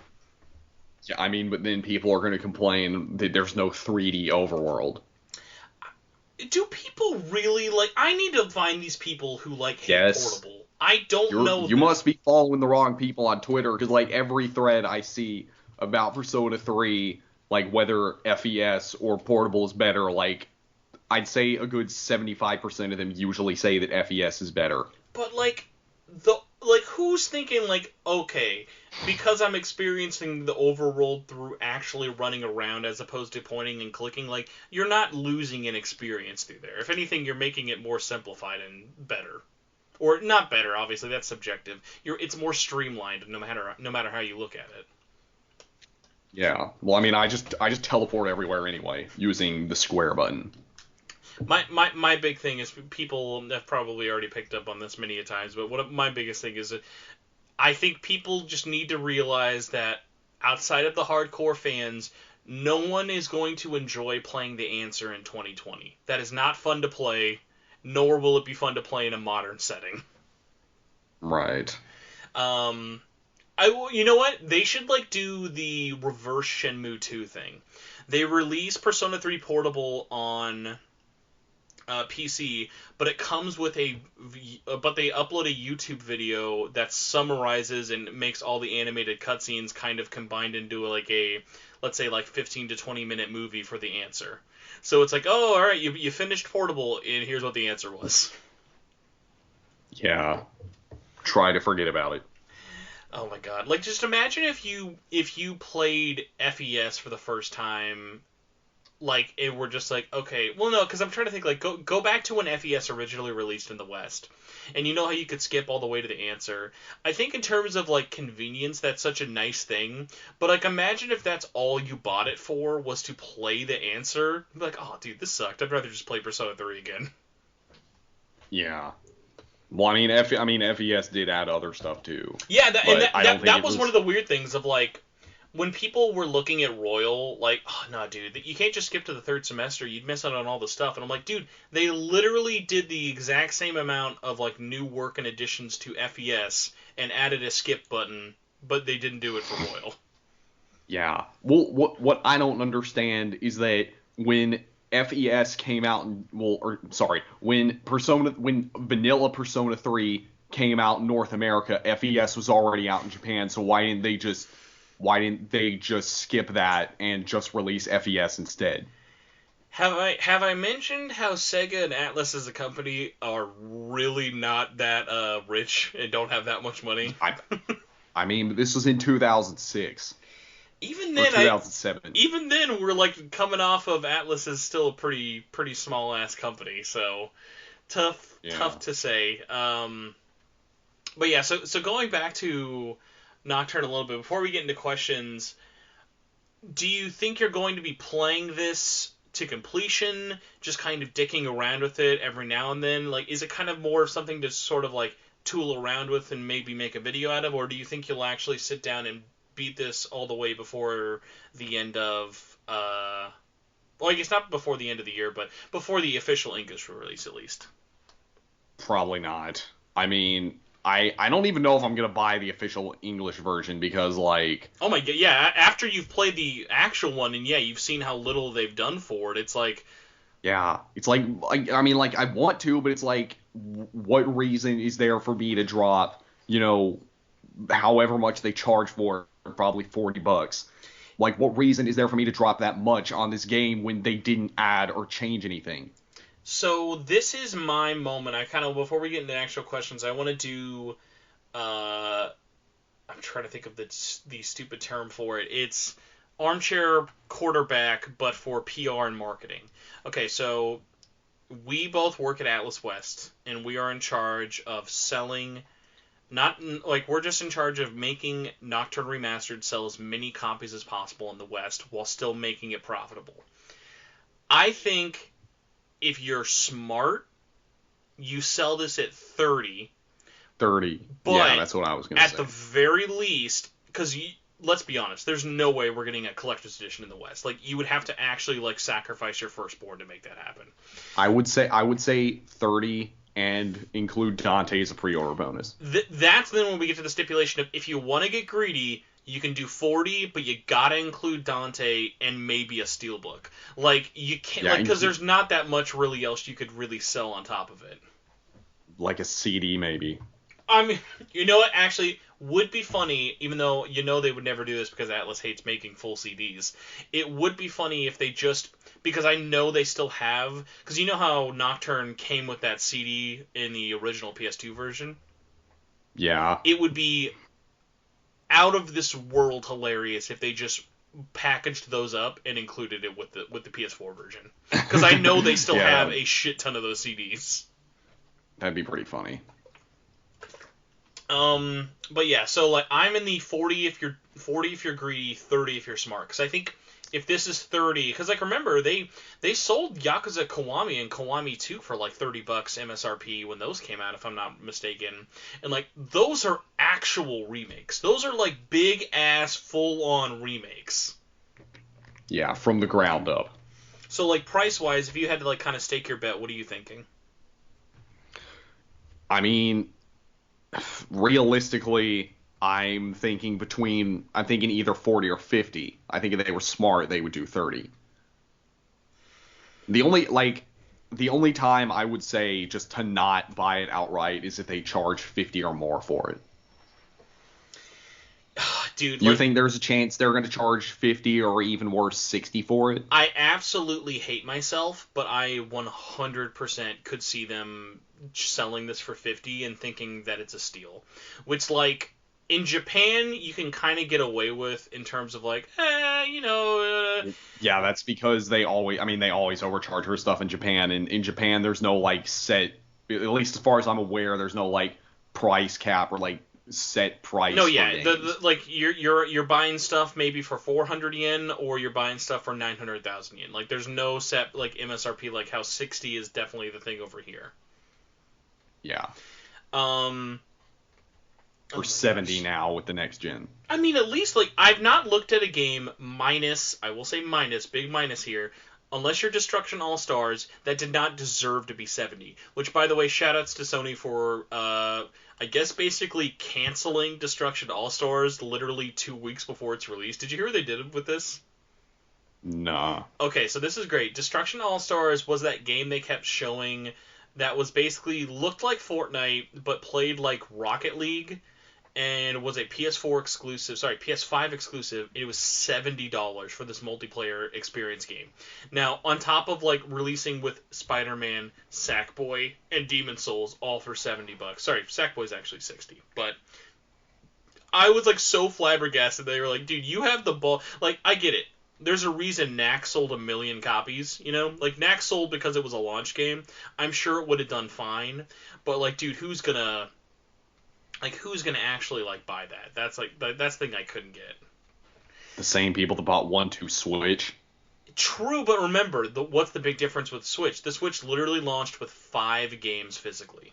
Yeah, I mean, but then people are going to complain that there's no 3D overworld.
Do people really like? I need to find these people who like hate portable. I don't know.
You must be following the wrong people on Twitter because like every thread I see about Persona 3, like whether FES or portable is better, like I'd say a good 75% of them usually say that FES is better.
But who's thinking like, okay, because I'm experiencing the overworld through actually running around as opposed to pointing and clicking, like you're not losing an experience through there. If anything, you're making it more simplified and better. Or not better, obviously, that's subjective. It's more streamlined no matter how you look at it.
Yeah. Well, I mean, I just teleport everywhere anyway using the square button.
My big thing is people have probably already picked up on this many a times, but my biggest thing is that I think people just need to realize that outside of the hardcore fans, no one is going to enjoy playing The Answer in 2020. That is not fun to play, nor will it be fun to play in a modern setting.
Right.
You know what? They should do the reverse Shenmue 2 thing. They release Persona 3 Portable on PC, but it comes with but they upload a YouTube video that summarizes and makes all the animated cutscenes kind of combined into let's say 15 to 20 minute movie for The Answer. So it's like, oh, all right, you finished Portable, and here's what the answer was.
Yeah. Try to forget about it.
Oh my god! Just imagine if you played FES for the first time. And we're just okay, well, no, because I'm trying to think, go back to when FES originally released in the West, and you know how you could skip all the way to The Answer. I think in terms of, convenience, that's such a nice thing, but, imagine if that's all you bought it for, was to play The Answer. You'd be like, oh, dude, this sucked. I'd rather just play Persona 3 again.
Yeah. Well, I mean, FES did add other stuff, too.
Yeah, that was one of the weird things of, when people were looking at Royal, oh, no, dude, you can't just skip to the third semester. You'd miss out on all the stuff. And I'm like, dude, they literally did the exact same amount of, new work and additions to FES and added a skip button, but they didn't do it for Royal.
Yeah. Well, what I don't understand is that when FES came out, when vanilla Persona 3 came out in North America, FES was already out in Japan, so why didn't they just skip that and just release FES instead?
Have I mentioned how Sega and Atlus as a company are really not that rich and don't have that much money?
I mean, this was in 2006.
Even then,
2007.
Even then, we're coming off of Atlus is still a pretty small ass company, so tough to say. But yeah, so going back to Nocturne a little bit before we get into questions, do you think you're going to be playing this to completion, just kind of dicking around with it every now and then? Like, is it kind of more of something to sort of like tool around with and maybe make a video out of, or do you think you'll actually sit down and beat this all the way before the end of well, I guess not before the end of the year, but before the official English release at least?
Probably not. I mean, I don't even know if I'm gonna buy the official English version because like.
Oh my god, yeah. After you've played the actual one and yeah, you've seen how little they've done for it. It's like.
Yeah, it's like I mean, like I want to, but it's like, what reason is there for me to drop, however much they charge for it, probably $40. Like, what reason is there for me to drop that much on this game when they didn't add or change anything?
So this is my moment. I kind of, before we get into actual questions, I want to do. I'm trying to think of the stupid term for it. It's armchair quarterback, but for PR and marketing. Okay, so we both work at Atlas West, and we are in charge of selling. We're just in charge of making Nocturne Remastered sell as many copies as possible in the West while still making it profitable. I think if you're smart, you sell this at 30.
30.
But
yeah, that's what I was going to say.
At the very least, because let's be honest, there's no way we're getting a collector's edition in the West. Like, you would have to actually sacrifice your firstborn to make that happen.
I would say 30 and include Dante as a pre-order bonus.
That's then when we get to the stipulation of, if you want to get greedy, you can do 40, but you gotta include Dante and maybe a steelbook. Like, you can't, because there's not that much really else you could really sell on top of it.
Like a CD, maybe.
I mean, you know what? Actually, would be funny, even though they would never do this because Atlas hates making full CDs. It would be funny if they just, because I know they still have, because you know how Nocturne came with that CD in the original PS2 version?
Yeah.
It would be out of this world hilarious if they just packaged those up and included it with the PS4 version. Because I know they still have a shit ton of those CDs.
That'd be pretty funny.
But yeah, so like I'm in the 40 if you're greedy, 30 if you're smart. Because I think if this is 30, because like remember they sold Yakuza Kiwami and Kiwami 2 for like $30 MSRP when those came out, if I'm not mistaken. And like those are actual remakes. Those are like big ass full on remakes.
Yeah, from the ground up.
So like price wise, if you had to like kind of stake your bet, what are you thinking?
I mean, realistically, I'm thinking either 40 or 50. I think if they were smart, they would do 30. The only time I would say just to not buy it outright is if they charge 50 or more for it.
Dude,
you think there's a chance they're going to charge 50 or even worse 60 for it?
I absolutely hate myself, but I 100% could see them selling this for 50 and thinking that it's a steal. Which, like, in Japan, you can kind of get away with in terms of, like,
Yeah, that's because they always overcharge for stuff in Japan. And in Japan, there's no, like, set, at least as far as I'm aware, there's no, like, price cap or, like, set price.
No, yeah, like you're buying stuff maybe for 400 yen or you're buying stuff for 900,000 yen. Like there's no set like MSRP, like how 60 is definitely the thing over here.
Yeah. Or 70 now with the next gen.
I mean, at least like I've not looked at a game I will say big minus here, unless you're Destruction All-Stars, that did not deserve to be 70. Which, by the way, shoutouts to Sony for I guess basically canceling Destruction All-Stars literally 2 weeks before its release. Did you hear what they did with this?
Nah.
Okay, so this is great. Destruction All-Stars was that game they kept showing that was basically looked like Fortnite, but played like Rocket League, and was a PS5 exclusive. It was $70 for this multiplayer experience game. Now, on top of like releasing with Spider-Man, Sackboy, and Demon's Souls all for $70. Sorry, Sackboy's actually 60. But I was like so flabbergasted. They were like, dude, you have the ball. Like, I get it. There's a reason Knack sold 1 million copies, you know? Like, Knack sold because it was a launch game. I'm sure it would have done fine. But like, dude, who's gonna Like, who's gonna actually like buy that? That's that's the thing I couldn't get.
The same people that bought 1-2 Switch.
True, but remember, what's the big difference with Switch? The Switch literally launched with 5 games physically.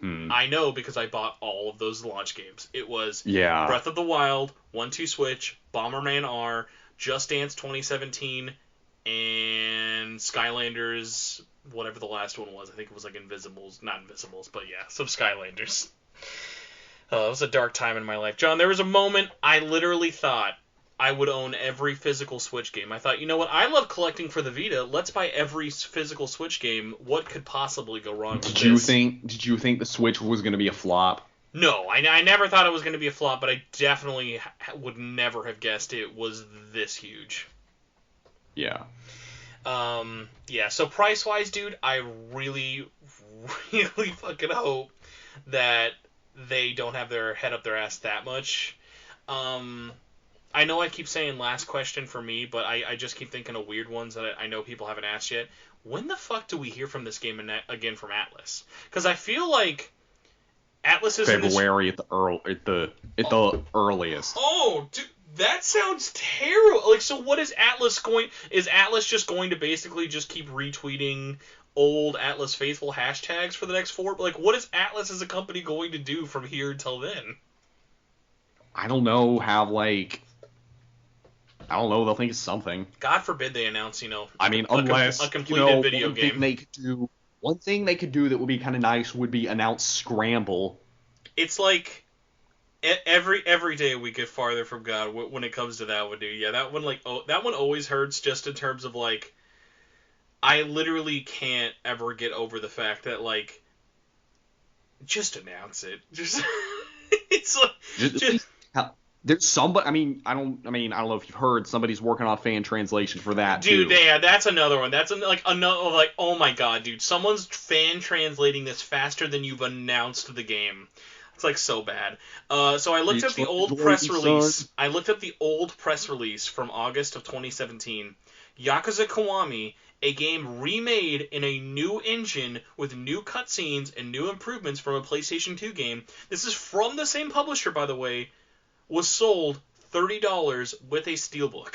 I know because I bought all of those launch games. It was Breath of the Wild, 1-2 Switch, Bomberman R, Just Dance 2017, and Skylanders, whatever the last one was. I think it was like Invisibles. Not Invisibles, but yeah, some Skylanders. It was a dark time in my life. John, there was a moment I literally thought I would own every physical Switch game. I thought, you know what? I love collecting for the Vita. Let's buy every physical Switch game. What could possibly go wrong with this?
Did you think the Switch was going to be a flop?
No, I never thought it was going to be a flop, but I definitely would never have guessed it was this huge.
Yeah.
Yeah, so price-wise, dude, I really, really fucking hope that they don't have their head up their ass that much. I know I keep saying last question for me, but I just keep thinking of weird ones that I know people haven't asked yet. When the fuck do we hear from this game again from Atlus? Because I feel like Atlus is
February at the earliest.
Oh, dude, that sounds terrible. Like, so what is Atlus going? Is Atlus just going to basically just keep retweeting old Atlus faithful hashtags for the next 4? Like, what is Atlus as a company going to do from here until then?
I don't know. I don't know. They'll think it's something.
God forbid they announce,
Unless
a completed video game.
One thing they could do that would be kind of nice would be announce Scramble.
It's like every day we get farther from God when it comes to that one, dude. Yeah, that one that one always hurts just in terms of like I literally can't ever get over the fact that like just announce it. Just it's like just
there's somebody. I don't know if you've heard. Somebody's working on fan translation for that,
dude.
Too.
Yeah, that's another one. That's another oh my god, dude. Someone's fan translating this faster than you've announced the game. It's like so bad. So I looked up the old press release. I looked up the old press release from August of 2017. Yakuza Kiwami, a game remade in a new engine with new cutscenes and new improvements from a PlayStation 2 game. This is from the same publisher, by the way. Was sold $30 with a steelbook.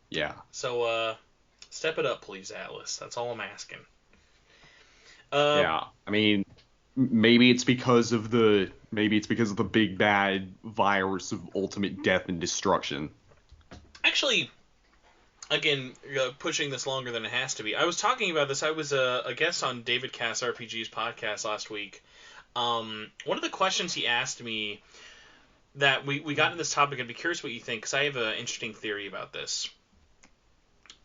Yeah.
So, step it up, please, Atlus. That's all I'm asking.
Yeah. Maybe it's because of the big bad virus of ultimate death and destruction.
Actually, again, pushing this longer than it has to be. I was talking about this. I was a guest on David Cass RPG's podcast last week. One of the questions he asked me that we got into this topic, I'd be curious what you think, because I have an interesting theory about this.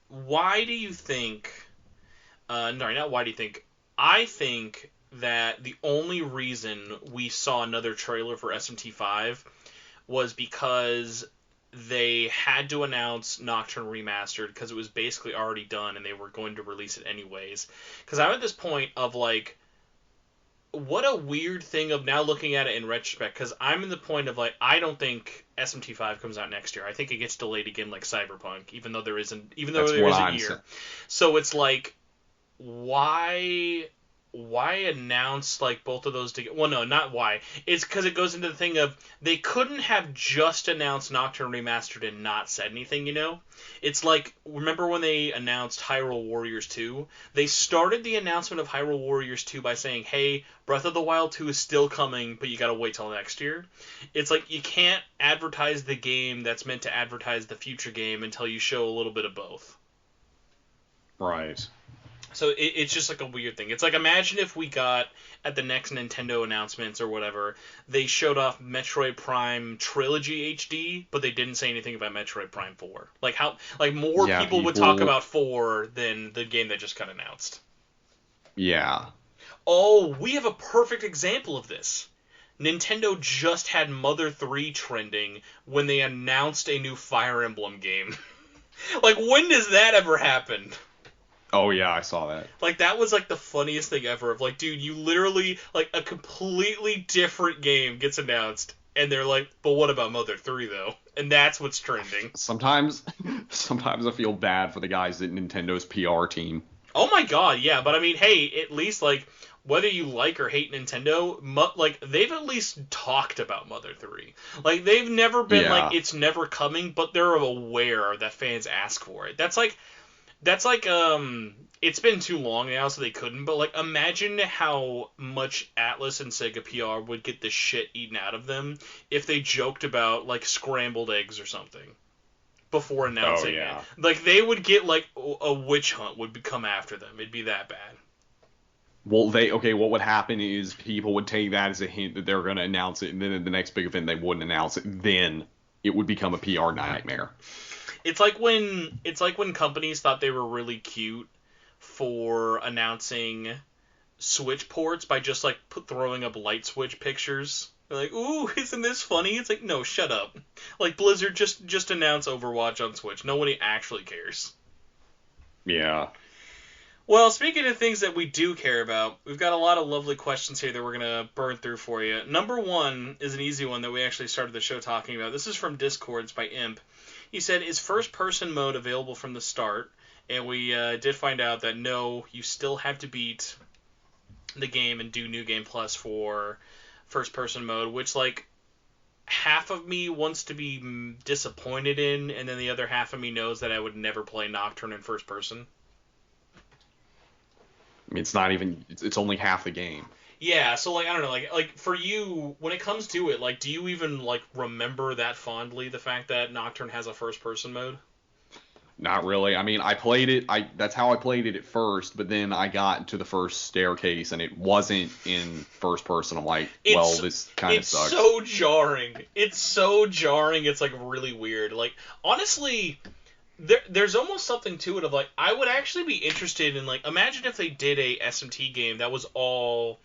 Why do you think... not why do you think... I think that the only reason we saw another trailer for SMT5 was because they had to announce Nocturne Remastered, because it was basically already done and they were going to release it anyways. Because I'm at this point of, like... What a weird thing of now looking at it in retrospect, because I'm in the point of, like, I don't think SMT5 comes out next year. I think it gets delayed again like Cyberpunk, even though there is a year. So it's like, why announce, like, both of those together? Well, no, not why. It's because it goes into the thing of, they couldn't have just announced Nocturne Remastered and not said anything, It's like, remember when they announced Hyrule Warriors 2? They started the announcement of Hyrule Warriors 2 by saying, hey, Breath of the Wild 2 is still coming, but you gotta wait till next year. It's like, you can't advertise the game that's meant to advertise the future game until you show a little bit of both.
Right.
So it's just like a weird thing. It's like, imagine if we got, at the next Nintendo announcements or whatever, they showed off Metroid Prime Trilogy HD, but they didn't say anything about Metroid Prime 4. More people would talk about 4 than the game that just got announced.
Yeah.
Oh, we have a perfect example of this. Nintendo just had Mother 3 trending when they announced a new Fire Emblem game. Like, when does that ever happen?
Oh, yeah, I saw that.
Like, that was, like, the funniest thing ever. Of, like, dude, you literally, like, a completely different game gets announced, and they're like, but what about Mother 3, though? And that's what's trending.
Sometimes I feel bad for the guys at Nintendo's PR team.
Oh, my God, yeah. But, I mean, hey, at least, like, whether you like or hate Nintendo, like, they've at least talked about Mother 3. Like, they've never been like, it's never coming, but they're aware that fans ask for it. That's like, it's been too long now, so they couldn't, but, like, imagine how much Atlas and Sega PR would get the shit eaten out of them if they joked about, like, scrambled eggs or something before announcing it. Like, they would get, like, a witch hunt would come after them. It'd be that bad.
Well, what would happen is people would take that as a hint that they're going to announce it, and then at the next big event they wouldn't announce it. Then it would become a PR nightmare.
It's like when companies thought they were really cute for announcing Switch ports by just, like, throwing up light switch pictures. They're like, ooh, isn't this funny? It's like, no, shut up. Like, Blizzard, just announce Overwatch on Switch. Nobody actually cares.
Yeah.
Well, speaking of things that we do care about, we've got a lot of lovely questions here that we're going to burn through for you. Number one is an easy one that we actually started the show talking about. This is from Discords by Imp. He said, is first-person mode available from the start? And we did find out that no, you still have to beat the game and do New Game Plus for first-person mode, which, like, half of me wants to be disappointed in, and then the other half of me knows that I would never play Nocturne in first person.
I mean, it's not even, it's only half the game.
Yeah, so, like, I don't know, like for you, when it comes to it, like, do you even, like, remember that fondly, the fact that Nocturne has a first-person mode?
Not really. I mean, I played it, that's how I played it at first, but then I got to the first staircase, and it wasn't in first person. I'm like, well, this kind of sucks.
It's so jarring. It's so jarring, it's, like, really weird. Like, honestly, there's almost something to it of, like, I would actually be interested in, like, imagine if they did a SMT game that was all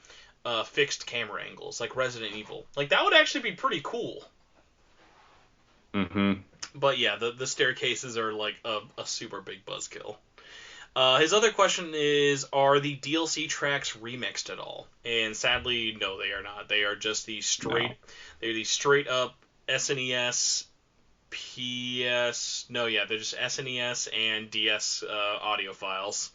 fixed camera angles, like Resident Evil. Like, that would actually be pretty cool.
Mm-hmm.
But yeah, the staircases are, like, a super big buzzkill. His other question is, are the DLC tracks remixed at all? And sadly, no, they are not. They are just they're the straight up SNES, they're just SNES and DS audio files.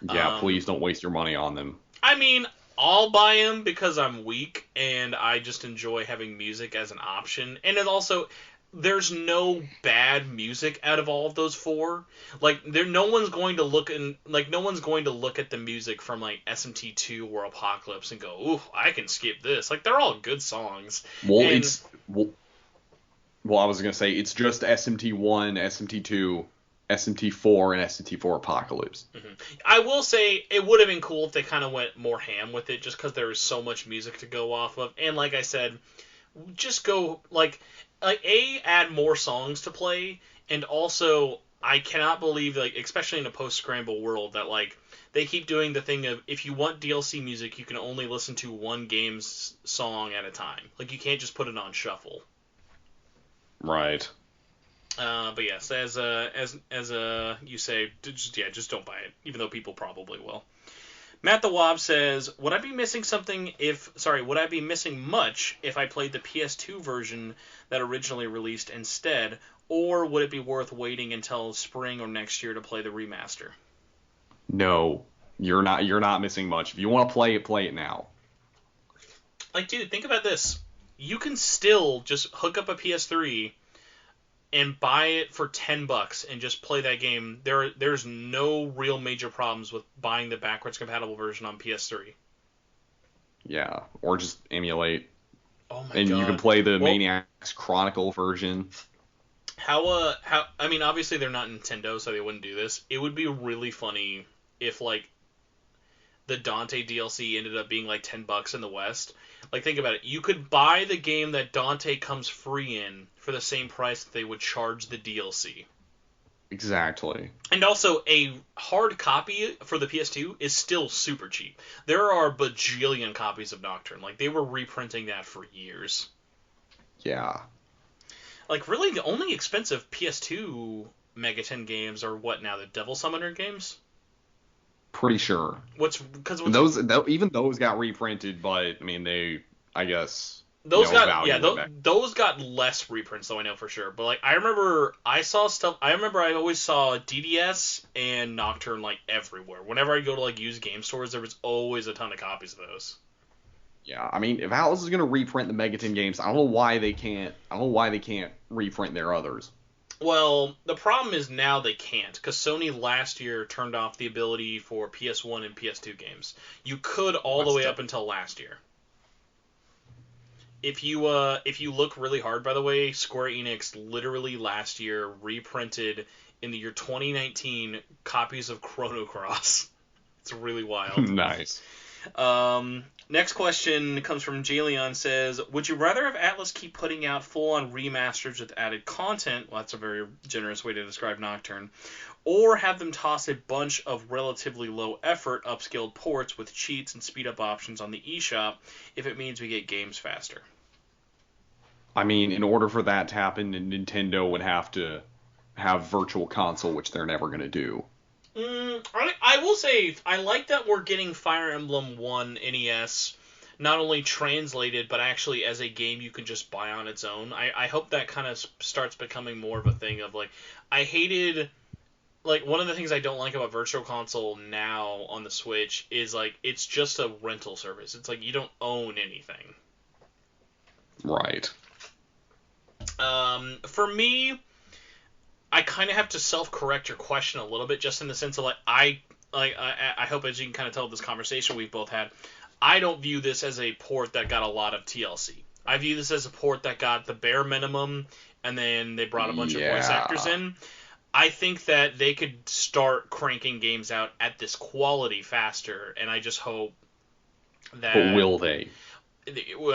Yeah, please don't waste your money on them.
I mean, I'll buy them because I'm weak and I just enjoy having music as an option. And it also, there's no bad music out of all of those four. Like, no one's going to look at the music from, like, SMT2 or Apocalypse and go, ooh, I can skip this. Like, they're all good songs.
Well, I was going to say, it's just SMT1, SMT2, SMT4, and SMT4 Apocalypse.
Mm-hmm. I will say, it would have been cool if they kind of went more ham with it, just because there is so much music to go off of. And like I said, just go, add more songs to play, and also, I cannot believe, like, especially in a post-scramble world, that, like, they keep doing the thing of, if you want DLC music, you can only listen to one game's song at a time. Like, you can't just put it on shuffle.
Right.
But yes, as you say, just don't buy it, even though people probably will. Matt the Wob says, would I be missing much if I played the PS2 version that originally released instead, or would it be worth waiting until spring or next year to play the remaster?
No, you're not missing much. If you want to play it now.
Like, dude, think about this. You can still just hook up a PS3 and buy it for $10 and just play that game. There's no real major problems with buying the backwards compatible version on PS3.
Yeah, or just emulate.
Oh my god.
And you can play the Maniacs Chronicle version.
I mean, obviously they're not Nintendo, so they wouldn't do this. It would be really funny if, like, the Dante DLC ended up being like $10 in the West. Like, think about it. You could buy the game that Dante comes free in for the same price that they would charge the DLC.
Exactly.
And also, a hard copy for the PS2 is still super cheap. There are bajillion copies of Nocturne. Like, they were reprinting that for years.
Yeah. Like,
really, the only expensive PS2 Megaten games are what now? The Devil Summoner games?
Pretty sure.
Even
those got reprinted, but I mean, I guess
Those got
value in that.
those got less reprints though, I know for sure. But like I remember I saw stuff. I remember I always saw DDS and Nocturne like everywhere. Whenever I go to like used game stores, there was always a ton of copies of those.
Yeah, I mean, if Atlas is gonna reprint the Megaton games, I don't know why they can't. I don't know why they can't reprint their others.
Well, the problem is now they can't, because Sony last year turned off the ability for PS1 and PS2 games. You could all the way up until last year. If you look really hard, by the way, Square Enix literally last year reprinted in the year 2019 copies of Chrono Cross. It's really wild.
Nice.
Next question comes from Jaleon, says, would you rather have Atlas keep putting out full-on remasters with added content, well, that's a very generous way to describe Nocturne, or have them toss a bunch of relatively low-effort upscaled ports with cheats and speed-up options on the eShop if it means we get games faster?
I mean, in order for that to happen, Nintendo would have to have Virtual Console, which they're never going to do.
I will say, I like that we're getting Fire Emblem 1 NES not only translated, but actually as a game you can just buy on its own. I hope that kind of starts becoming more of a thing of, like, I hated, like, one of the things I don't like about Virtual Console now on the Switch is, like, it's just a rental service. It's like, you don't own anything.
Right.
For me, I kind of have to self-correct your question a little bit, just in the sense of, like, I hope, as you can kind of tell this conversation we've both had, I don't view this as a port that got a lot of TLC. I view this as a port that got the bare minimum, and then they brought a bunch of voice actors in. I think that they could start cranking games out at this quality faster, and I just hope that...
But will they?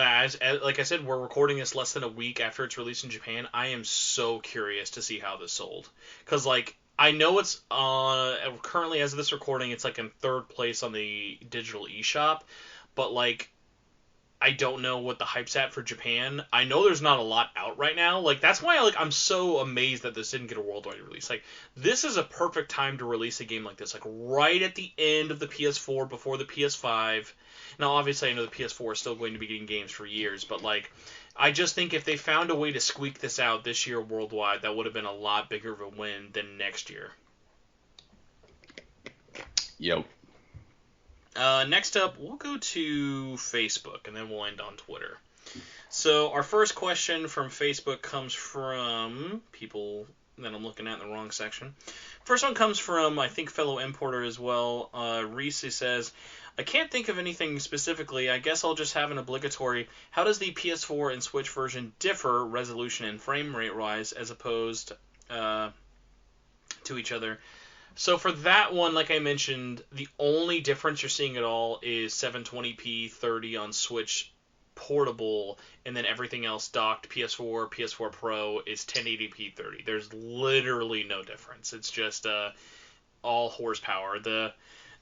As like I said, we're recording this less than a week after it's released in Japan. I am so curious to see how this sold. Because, like, I know it's currently, as of this recording, it's like in third place on the digital eShop, but, like, I don't know what the hype's at for Japan. I know there's not a lot out right now. Like, that's why I'm so amazed that this didn't get a worldwide release. Like, this is a perfect time to release a game like this. Like, right at the end of the PS4, before the PS5. Now, obviously, I know the PS4 is still going to be getting games for years, but, like, I just think if they found a way to squeak this out this year worldwide, that would have been a lot bigger of a win than next year.
Yep.
Next up, we'll go to Facebook, and then we'll end on Twitter. So our first question from Facebook comes from people that I'm looking at in the wrong section. First one comes from, I think, fellow importer as well. Reese says, I can't think of anything specifically. I guess I'll just have an obligatory. How does the PS4 and Switch version differ resolution and frame rate wise as opposed to each other? So for that one, like I mentioned, the only difference you're seeing at all is 720p 30 on Switch portable, and then everything else docked PS4, PS4 Pro is 1080p 30. There's literally no difference. It's just all horsepower.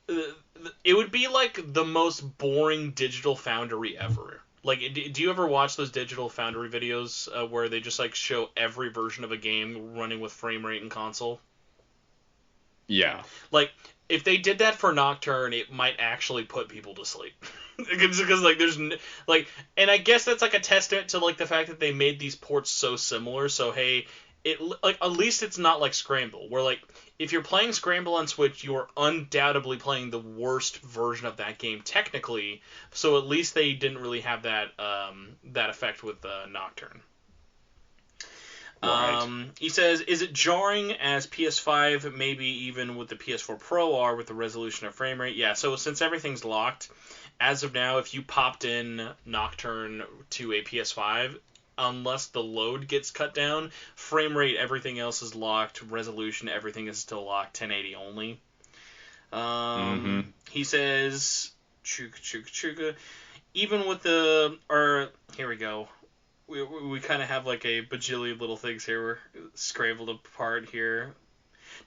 It would be like the most boring Digital Foundry ever. Like, do you ever watch those Digital Foundry videos where they just, like, show every version of a game running with frame rate and console?
Yeah.
Like, if they did that for Nocturne, it might actually put people to sleep. Because, like, there's, like, and I guess that's, like, a testament to, like, the fact that they made these ports so similar, so, hey, it, like, at least it's not like Scramble, where, like, if you're playing Scramble on Switch, you are undoubtedly playing the worst version of that game, technically, so at least they didn't really have that, that effect with Nocturne.
Right.
He says, is it jarring as PS5, maybe even with the PS4 Pro are with the resolution or frame rate? Yeah, so since everything's locked, as of now, if you popped in Nocturne to a PS5, unless the load gets cut down, frame rate, everything else is locked, resolution, everything is still locked, 1080 only. He says, chuka, even with the, or, here we go. We kind of have like a bajillion little things here. We're scrambled apart here.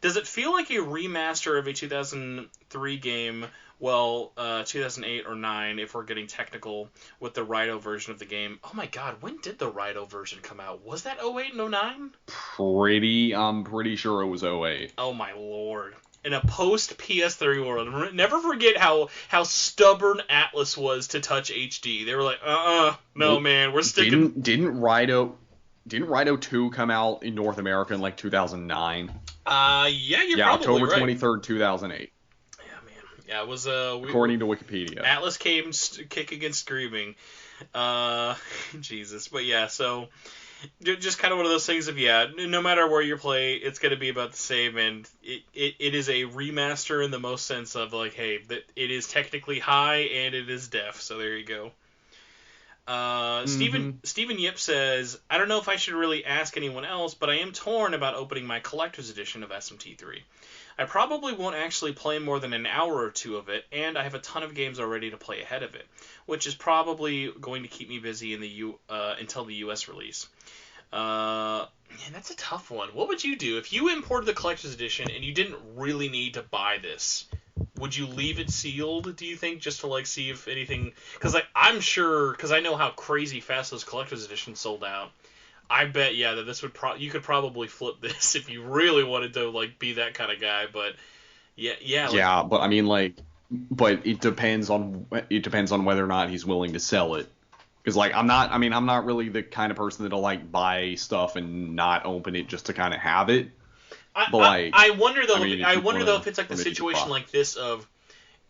Does it feel like a remaster of a 2003 game, well, 2008 or 9, if we're getting technical, with the Rydo version of the game? Oh my god, when did the Rydo version come out? Was that 08 and 09?
I'm pretty sure it was 08.
Oh my lord. in a post PS3 world. Never forget how stubborn Atlas was to touch HD. They were like, no man, we're sticking.
Didn't Rydo 2 come out in North America in like 2009?
Yeah, you're probably
October
right.
23rd, 2008.
Yeah, man. Yeah, it was
according to Wikipedia.
Atlas came kicking and screaming. Jesus, but yeah, so just kind of one of those things of, no matter where you play, it's going to be about the same, and it is a remaster in the most sense of, like, hey, it is technically high and it is def, so there you go. Stephen Yip says, I don't know if I should really ask anyone else, but I am torn about opening my collector's edition of SMT3. I probably won't actually play more than an hour or two of it, and I have a ton of games already to play ahead of it, which is probably going to keep me busy until the US release. Man, that's a tough one. What would you do if you imported the collector's edition and you didn't really need to buy this? Would you leave it sealed, do you think, just to, like, see if anything... Because, like, I'm sure, because I know how crazy fast those collector's editions sold out. I bet, that this would you could probably flip this if you really wanted to, like, be that kind of guy, but yeah.
But I mean, like, but it depends on whether or not he's willing to sell it. Because, like, I'm not really the kind of person that'll, like, buy stuff and not open it just to kind of have it.
I wonder though. If it's like the situation like this of,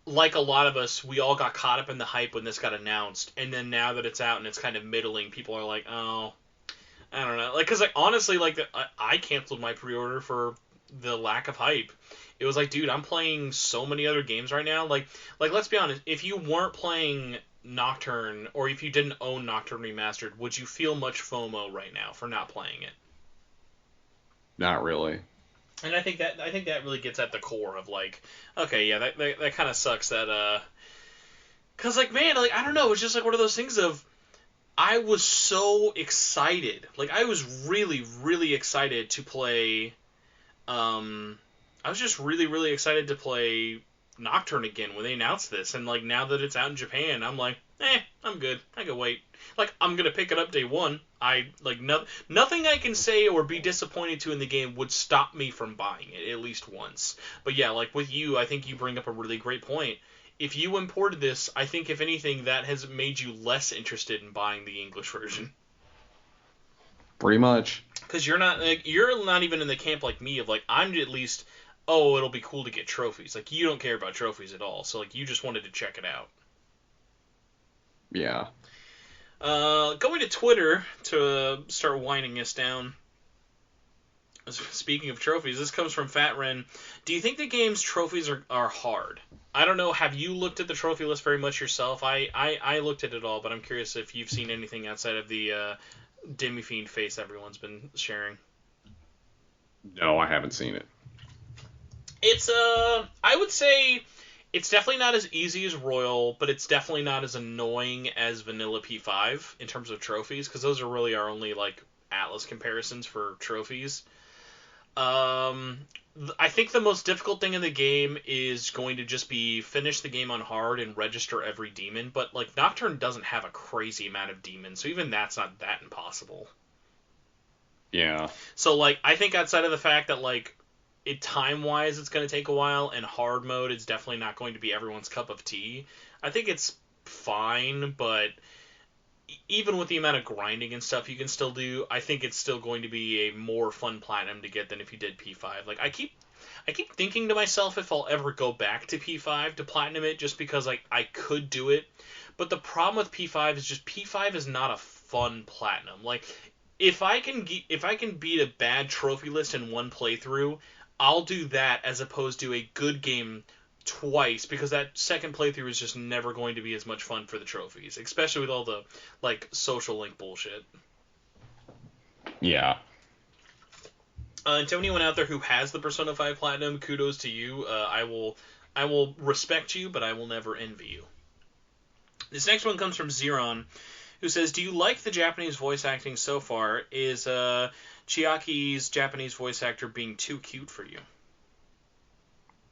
like, a lot of us, we all got caught up in the hype when this got announced, and then now that it's out and it's kind of middling, people are like, oh, I don't know, like, because, like, honestly, like, I canceled my pre-order for the lack of hype. It was like, dude, I'm playing so many other games right now. Like let's be honest, if you weren't playing Nocturne, or if you didn't own Nocturne Remastered, would you feel much FOMO right now for not playing it?
Not really.
And I think that really gets at the core of, like, okay, yeah, that kind of sucks that, cause, like, man, like, I don't know, it's just like one of those things of, I was so excited, like, I was really, really excited to play, I was just really, really excited to play Nocturne again when they announced this, and, like, now that it's out in Japan, I'm like, I'm good, I can wait. Like, I'm gonna pick it up day one. Nothing I can say or be disappointed to in the game would stop me from buying it at least once. But yeah, like with you, I think you bring up a really great point. If you imported this, I think if anything, that has made you less interested in buying the English version.
Pretty much.
Because you're not even in the camp like me of, like, I'm at least, it'll be cool to get trophies. Like, you don't care about trophies at all, so, like, you just wanted to check it out.
Yeah.
Going to Twitter to start winding us down. Speaking of trophies, this comes from Fat Ren. Do you think the game's trophies are hard? I don't know. Have you looked at the trophy list very much yourself? I looked at it all, but I'm curious if you've seen anything outside of the Demi-Fiend face everyone's been sharing.
No, I haven't seen it.
It's I would say it's definitely not as easy as Royal, but it's definitely not as annoying as Vanilla P5 in terms of trophies, because those are really our only, like, Atlas comparisons for trophies. I think the most difficult thing in the game is going to just be finish the game on hard and register every demon, but, like, Nocturne doesn't have a crazy amount of demons, so even that's not that impossible.
Yeah.
So, like, I think outside of the fact that, like, time-wise, it's going to take a while, and hard mode is definitely not going to be everyone's cup of tea. I think it's fine, but even with the amount of grinding and stuff you can still do, I think it's still going to be a more fun platinum to get than if you did P5. Like, I keep thinking to myself if I'll ever go back to P5 to platinum it, just because, like, I could do it. But the problem with P5 is just P5 is not a fun platinum. Like, if I can beat a bad trophy list in one playthrough, I'll do that as opposed to a good game twice, because that second playthrough is just never going to be as much fun for the trophies, especially with all the, like, social link bullshit.
Yeah.
And to anyone out there who has the Persona 5 Platinum, kudos to you. I will respect you, but I will never envy you. This next one comes from Zeron, who says, do you like the Japanese voice acting so far? Is Chiaki's Japanese voice actor being too cute for you?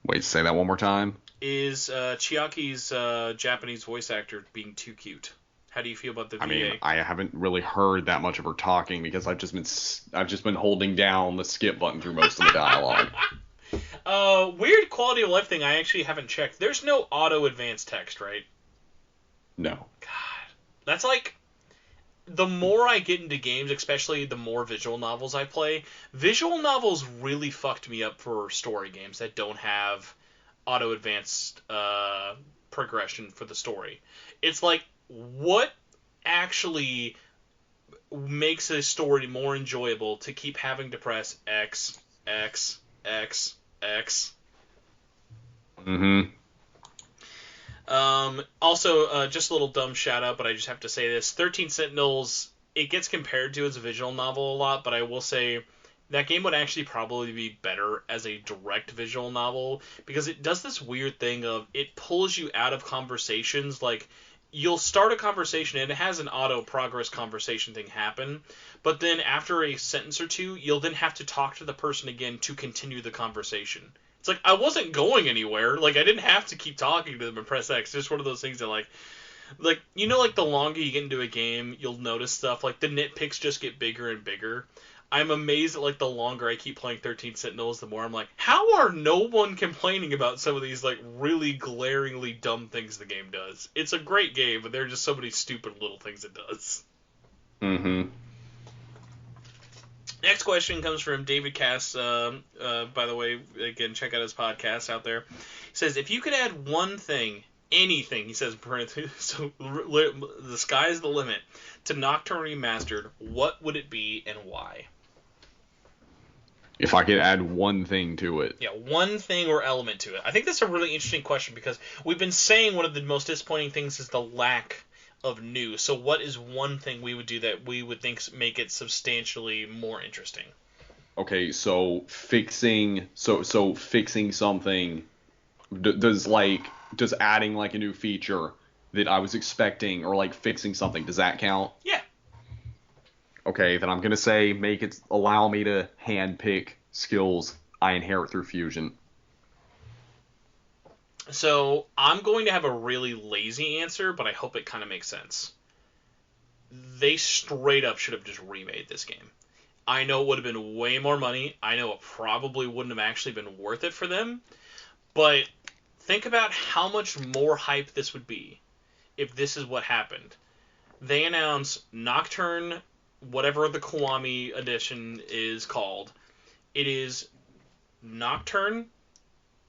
Wait, say that one more time.
Is Chiaki's Japanese voice actor being too cute? How do you feel about the VA?
I mean, I haven't really heard that much of her talking because I've just been holding down the skip button through most of the dialogue.
Weird quality of life thing I actually haven't checked. There's no auto advanced text, right?
No.
God. That's like... The more I get into games, especially the more visual novels I play, visual novels really fucked me up for story games that don't have auto advanced progression for the story. It's like, what actually makes a story more enjoyable to keep having to press X, X, X, X?
Mm-hmm.
Also, just a little dumb shout out, but I just have to say this. 13 Sentinels, it gets compared to as a visual novel a lot, but I will say that game would actually probably be better as a direct visual novel, because it does this weird thing of, it pulls you out of conversations. Like, you'll start a conversation and it has an auto progress conversation thing happen, but then after a sentence or two, you'll then have to talk to the person again to continue the conversation. It's like, I wasn't going anywhere. Like, I didn't have to keep talking to them and press X. It's just one of those things that, like, you know, like, the longer you get into a game, you'll notice stuff. Like, the nitpicks just get bigger and bigger. I'm amazed that, like, the longer I keep playing 13 Sentinels, the more I'm like, how are no one complaining about some of these, like, really glaringly dumb things the game does? It's a great game, but there are just so many stupid little things it does.
Mm-hmm.
Next question comes from David Cass. By the way, again, check out his podcast out there. He says, if you could add one thing, anything, he says, so the sky's the limit, to Nocturne Remastered, what would it be and why?
If I could add one thing to it.
Yeah, one thing or element to it. I think that's a really interesting question, because we've been saying one of the most disappointing things is the lack of new. So what is one thing we would do that we would think make it substantially more interesting?
Okay, so fixing something, does adding like a new feature that I was expecting, or like fixing something, does that count?
Yeah.
Okay, then I'm gonna say allow me to handpick skills I inherit through fusion.
So I'm going to have a really lazy answer, but I hope it kind of makes sense. They straight up should have just remade this game. I know it would have been way more money. I know it probably wouldn't have actually been worth it for them. But think about how much more hype this would be if this is what happened. They announce Nocturne, whatever the Kiwami edition is called. It is Nocturne,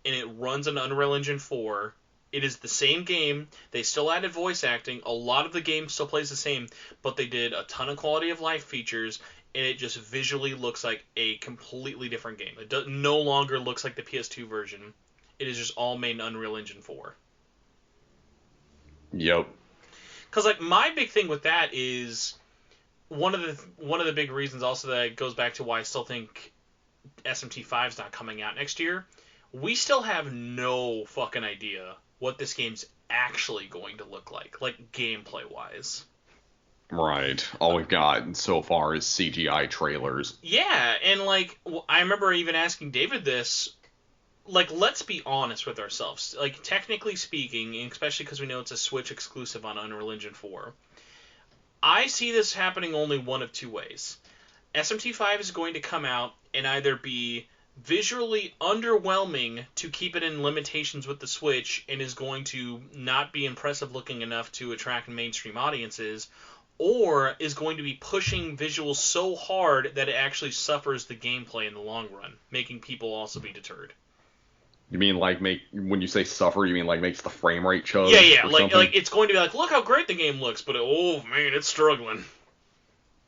and it runs on Unreal Engine 4. It is the same game. They still added voice acting. A lot of the game still plays the same, but they did a ton of quality of life features, and it just visually looks like a completely different game. It no longer looks like the PS2 version. It is just all made in Unreal Engine 4.
Yep.
Because, like, my big thing with that is one of the big reasons also that goes back to why I still think SMT5 is not coming out next year. We still have no fucking idea what this game's actually going to look like gameplay-wise.
Right. All we've got so far is CGI trailers.
Yeah, and, like, I remember even asking David this, like, let's be honest with ourselves. Like, technically speaking, and especially because we know it's a Switch exclusive on Unreal Engine 4, I see this happening only one of two ways. SMT5 is going to come out and either be visually underwhelming to keep it in limitations with the Switch and is going to not be impressive looking enough to attract mainstream audiences, or is going to be pushing visuals so hard that it actually suffers the gameplay in the long run, making people also be deterred.
You mean when you say suffer, you mean like makes the frame rate chug?
Yeah, like it's going to be like, look how great the game looks, but oh man, it's struggling.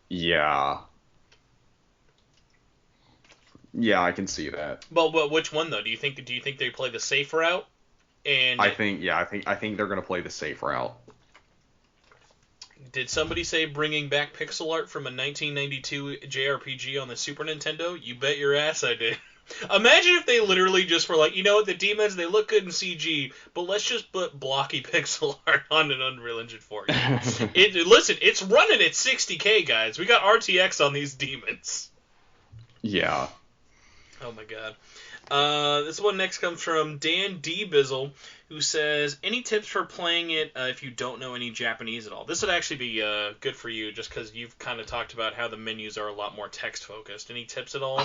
Yeah. Yeah, I can see that.
But which one though? Do you think they play the safe route? And
I think they're gonna play the safe route.
Did somebody say bringing back pixel art from a 1992 JRPG on the Super Nintendo? You bet your ass I did. Imagine if they literally just were like, you know what, the demons, they look good in CG, but let's just put blocky pixel art on an Unreal Engine 4. Listen, it's running at 60K, guys. We got RTX on these demons.
Yeah.
Oh my god. This one next comes from Dan D. Bizzle, who says, any tips for playing it if you don't know any Japanese at all? This would actually be good for you, just because you've kind of talked about how the menus are a lot more text-focused. Any tips at all?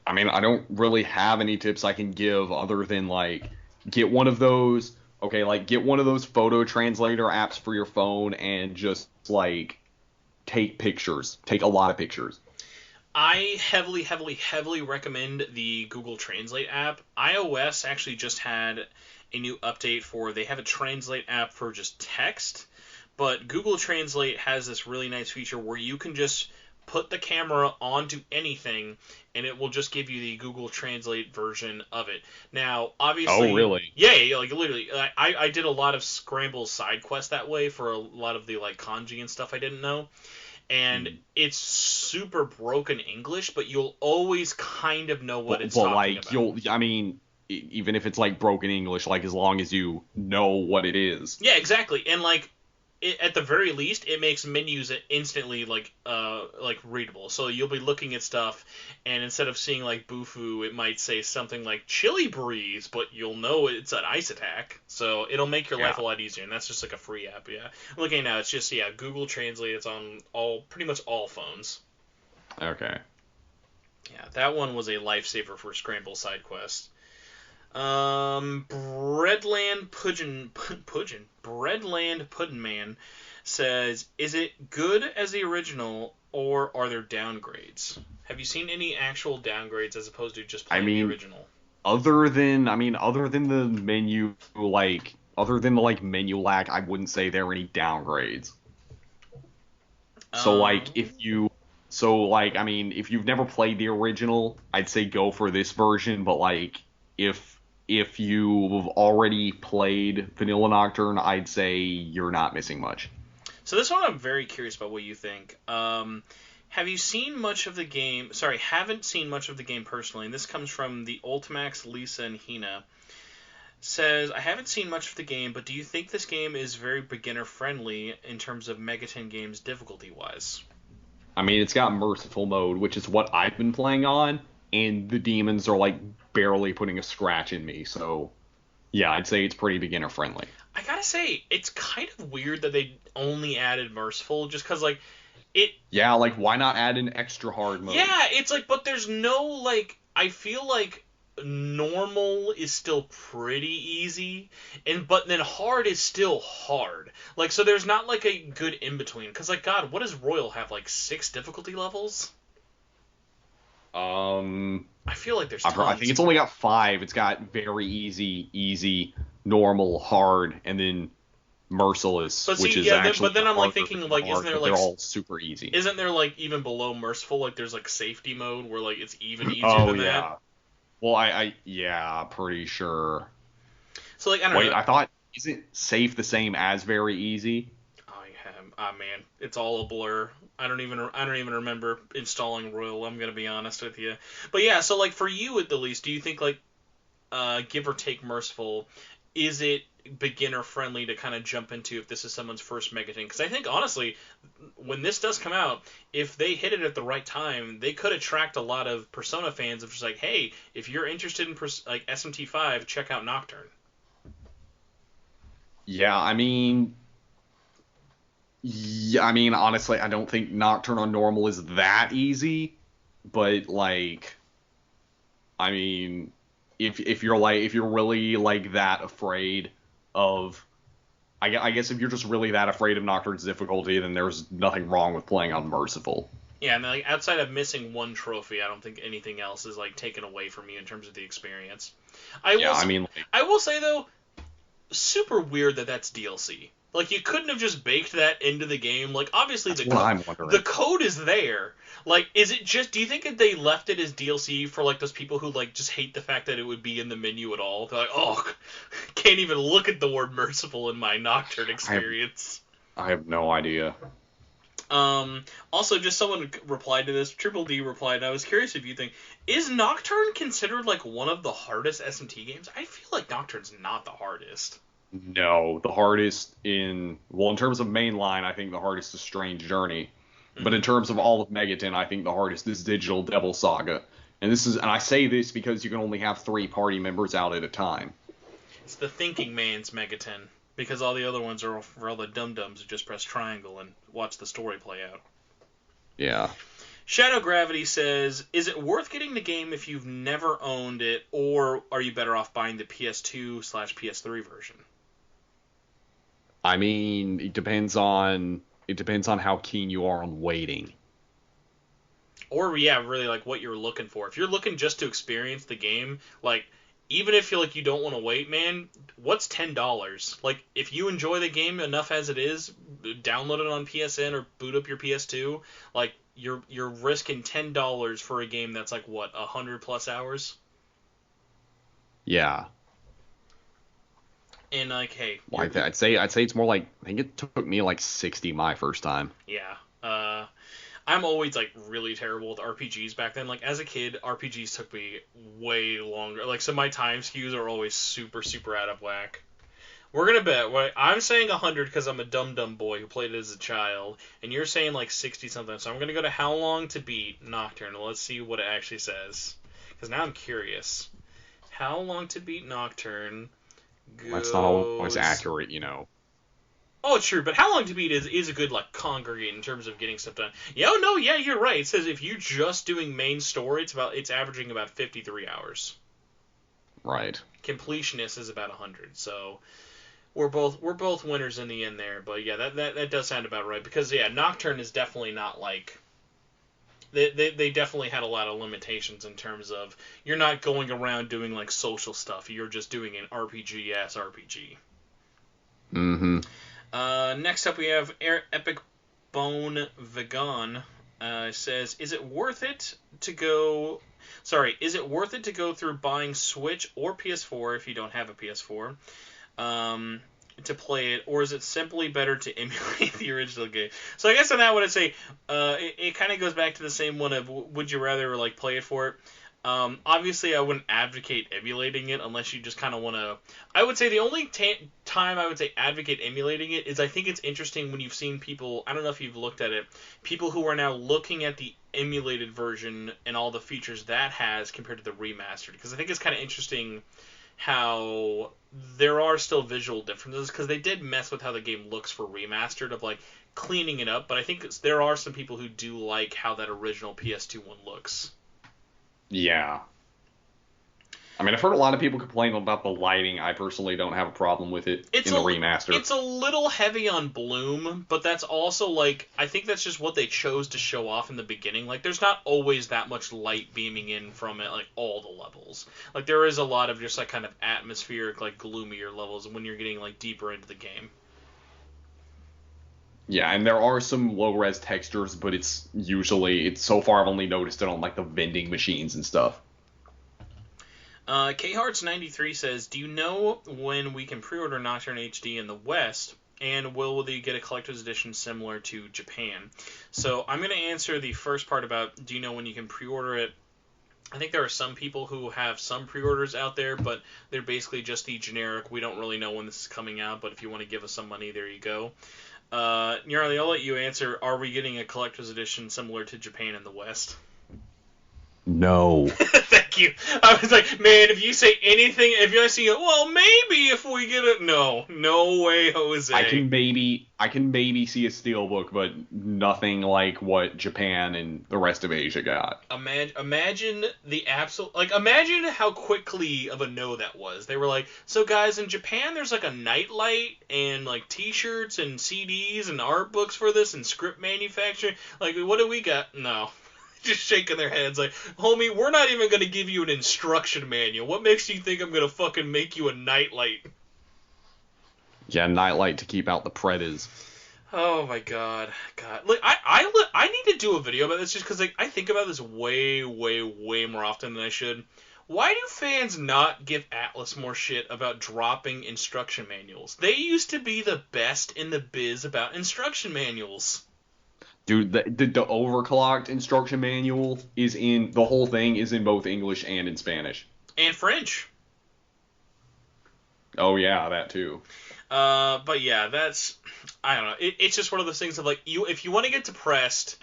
I mean, I don't really have any tips I can give other than like get one of those. Okay, like get one of those photo translator apps for your phone and just like take pictures. Take a lot of pictures.
I heavily, heavily, heavily recommend the Google Translate app. iOS actually just had a new update for, they have a Translate app for just text, but Google Translate has this really nice feature where you can just put the camera onto anything and it will just give you the Google Translate version of it. Now, obviously...
Oh, really?
Yeah, like literally. I did a lot of Scramble side quests that way for a lot of the like kanji and stuff I didn't know. And it's super broken English, but you'll always kind of know what it's talking
like,
about.
I mean, even if it's like broken English, like as long as you know what it is.
Yeah, exactly. And like, at the very least, it makes menus instantly like readable. So you'll be looking at stuff, and instead of seeing like Bufu, it might say something like Chili Breeze, but you'll know it's an ice attack. So it'll make your life a lot easier, and that's just like a free app. Yeah, I'm looking now, it's just Google Translate. It's on pretty much all phones.
Okay.
Yeah, that one was a lifesaver for Scramble side quest. Breadland Puddin Man says, is it good as the original, or are there downgrades? Have you seen any actual downgrades as opposed to just playing the original?
Other than the menu, other than the like menu lag, I wouldn't say there are any downgrades. So if you've never played the original, I'd say go for this version, but like if you've already played Vanilla Nocturne, I'd say you're not missing much.
So this one I'm very curious about what you think. Have you seen much of the game? Sorry, haven't seen much of the game personally. And this comes from the Ultimax, Lisa, and Hina. Says, I haven't seen much of the game, but do you think this game is very beginner-friendly in terms of Megaten games difficulty-wise?
I mean, it's got merciful mode, which is what I've been playing on, and the demons are like barely putting a scratch in me, so yeah, I'd say it's pretty beginner friendly.
I gotta say, it's kind of weird that they only added merciful, just because like it.
Yeah, like why not add an extra hard mode?
Yeah, it's like, but there's no like. I feel like normal is still pretty easy, but then hard is still hard. Like, so there's not like a good in between. Because like, God, what does Royal have? Like 6 difficulty levels? I feel like there's tons.
I think it's only got 5. It's got very easy, normal, hard, and then merciless, which is actually.
But then I'm like thinking, like, isn't there like
they're all super easy?
Isn't there like even below merciful, like there's like safety mode where like it's even easier than that?
Well, yeah, pretty sure.
So like I don't know.
Wait, I thought isn't safe the same as very easy?
Man, it's all a blur. I don't even remember installing Royal. I'm gonna be honest with you. But yeah, so like for you at the least, do you think like give or take merciful, is it beginner friendly to kind of jump into if this is someone's first Megaten? Because I think honestly, when this does come out, if they hit it at the right time, they could attract a lot of Persona fans of just like, hey, if you're interested in like SMT5, check out Nocturne.
Yeah, I mean, honestly, I don't think Nocturne on normal is that easy, but like, I mean, if you're really like that afraid of, I guess if you're just really that afraid of Nocturne's difficulty, then there's nothing wrong with playing on merciful.
Yeah, I mean, like outside of missing one trophy, I don't think anything else is like taken away from you in terms of the experience. I will say though, super weird that that's DLC. Like, you couldn't have just baked that into the game. Like, obviously the code is there. Like, is it just, do you think that they left it as DLC for, like, those people who, like, just hate the fact that it would be in the menu at all? They're like, oh, can't even look at the word merciful in my Nocturne experience.
I have no idea.
Also, just someone replied to this. Triple D replied, and I was curious if you think, is Nocturne considered, like, one of the hardest SMT games? I feel like Nocturne's not the hardest.
No, the hardest in terms of mainline, I think the hardest is Strange Journey. Mm-hmm. But in terms of all of Megaten, I think the hardest is Digital Devil Saga. And I say this because you can only have 3 party members out at a time.
It's the thinking man's Megaten, because all the other ones are for all the dum-dums who just press triangle and watch the story play out.
Yeah.
Shadow Gravity says, is it worth getting the game if you've never owned it, or are you better off buying the PS2/PS3 version?
I mean, it depends on how keen you are on waiting.
Or, yeah, really, like, what you're looking for. If you're looking just to experience the game, like, even if you don't want to wait, man, what's $10? Like, if you enjoy the game enough as it is, download it on PSN or boot up your PS2, like, you're risking $10 for a game that's, like, what, 100+ hours?
Yeah.
And, like, hey...
Well, I'd say it's more like, I think it took me, like, 60 my first time.
Yeah. I'm always, like, really terrible with RPGs back then. Like, as a kid, RPGs took me way longer. Like, so my time skews are always super, super out of whack. We're gonna bet. I'm saying 100 because I'm a dumb boy who played it as a child, and you're saying, like, 60-something. So I'm gonna go to How Long to Beat Nocturne. Let's see what it actually says. Because now I'm curious. How Long to Beat Nocturne goes...
That's not always accurate, you know.
Oh, true, but How Long to Beat is a good, like, congregate in terms of getting stuff done. Yeah, oh, no, yeah, you're right. It says if you're just doing main story, it's averaging about 53 hours.
Right.
Completionist is about 100, so we're both winners in the end there. But yeah, that does sound about right, because yeah, Nocturne is definitely not like... They definitely had a lot of limitations in terms of you're not going around doing, like, social stuff. You're just doing an RPG-ass RPG.
Mm-hmm.
Next up, we have Epic Bone Vegan. Says, is it worth it to go through buying Switch or PS4 if you don't have a PS4 to play it, or is it simply better to emulate the original game? So I guess on that one I'd say it kind of goes back to the same one of would you rather, like, play it for it. Obviously, I wouldn't advocate emulating it unless you just kind of want to... I would say the only time I would say advocate emulating it is I think it's interesting when you've seen people... I don't know if you've looked at it. People who are now looking at the emulated version and all the features that has compared to the remastered. Because I think it's kind of interesting how there are still visual differences. Because they did mess with how the game looks for remastered of, like, cleaning it up. But I think there are some people who do like how that original PS2 one looks.
Yeah. I mean, I've heard a lot of people complain about the lighting. I personally don't have a problem with it in the remaster.
It's a little heavy on bloom, but that's also, like, I think that's just what they chose to show off in the beginning. Like, there's not always that much light beaming in from it, like, all the levels. Like, there is a lot of just, like, kind of atmospheric, like, gloomier levels when you're getting, like, deeper into the game.
Yeah, and there are some low-res textures, but it's so far I've only noticed it on, like, the vending machines and stuff.
Khearts93 says, do you know when we can pre-order Nocturne HD in the West, and will they get a collector's edition similar to Japan? So I'm going to answer the first part about do you know when you can pre-order it. I think there are some people who have some pre-orders out there, but they're basically just the generic, we don't really know when this is coming out, but if you want to give us some money, there you go. Nyarly, I'll let you answer. Are we getting a collector's edition similar to Japan in the West?
No.
Thank you. I was like, man, if you say anything, if you see it, well, maybe if we get it. No way, Jose.
I can maybe see a steelbook, but nothing like what Japan and the rest of Asia got.
Imagine the absolute, like, imagine how quickly of a no that was. They were like, so guys, in Japan, there's like a nightlight and like T-shirts and CDs and art books for this and script manufacturing. Like, what do we got? No. Just shaking their heads like, homie, we're not even going to give you an instruction manual. What makes you think I'm going to fucking make you a nightlight?
Yeah, nightlight to keep out the predators.
Oh my god. Like, I need to do a video about this just because, like, I think about this way more often than I should. Why do fans not give Atlus more shit about dropping instruction manuals? They used to be the best in the biz about instruction manuals.
Dude, the overclocked instruction manual the whole thing is in both English and in Spanish.
And French.
Oh yeah, that too.
But yeah, I don't know. It's just one of those things of, like, if you want to get depressed,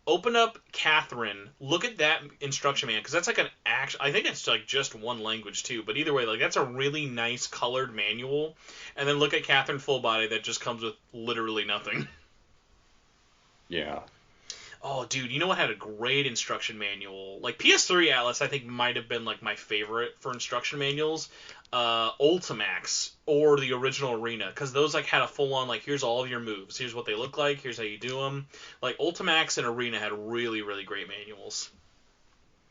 open up Catherine, look at that instruction manual, because that's like I think it's like just one language too, but either way, like, that's a really nice colored manual, and then look at Catherine Full Body that just comes with literally nothing.
Yeah.
Oh, dude, you know what had a great instruction manual? Like PS3 Atlas, I think might have been like my favorite for instruction manuals. Ultimax or the original Arena, because those like had a full on like here's all of your moves, here's what they look like, here's how you do them. Like Ultimax and Arena had really really great manuals.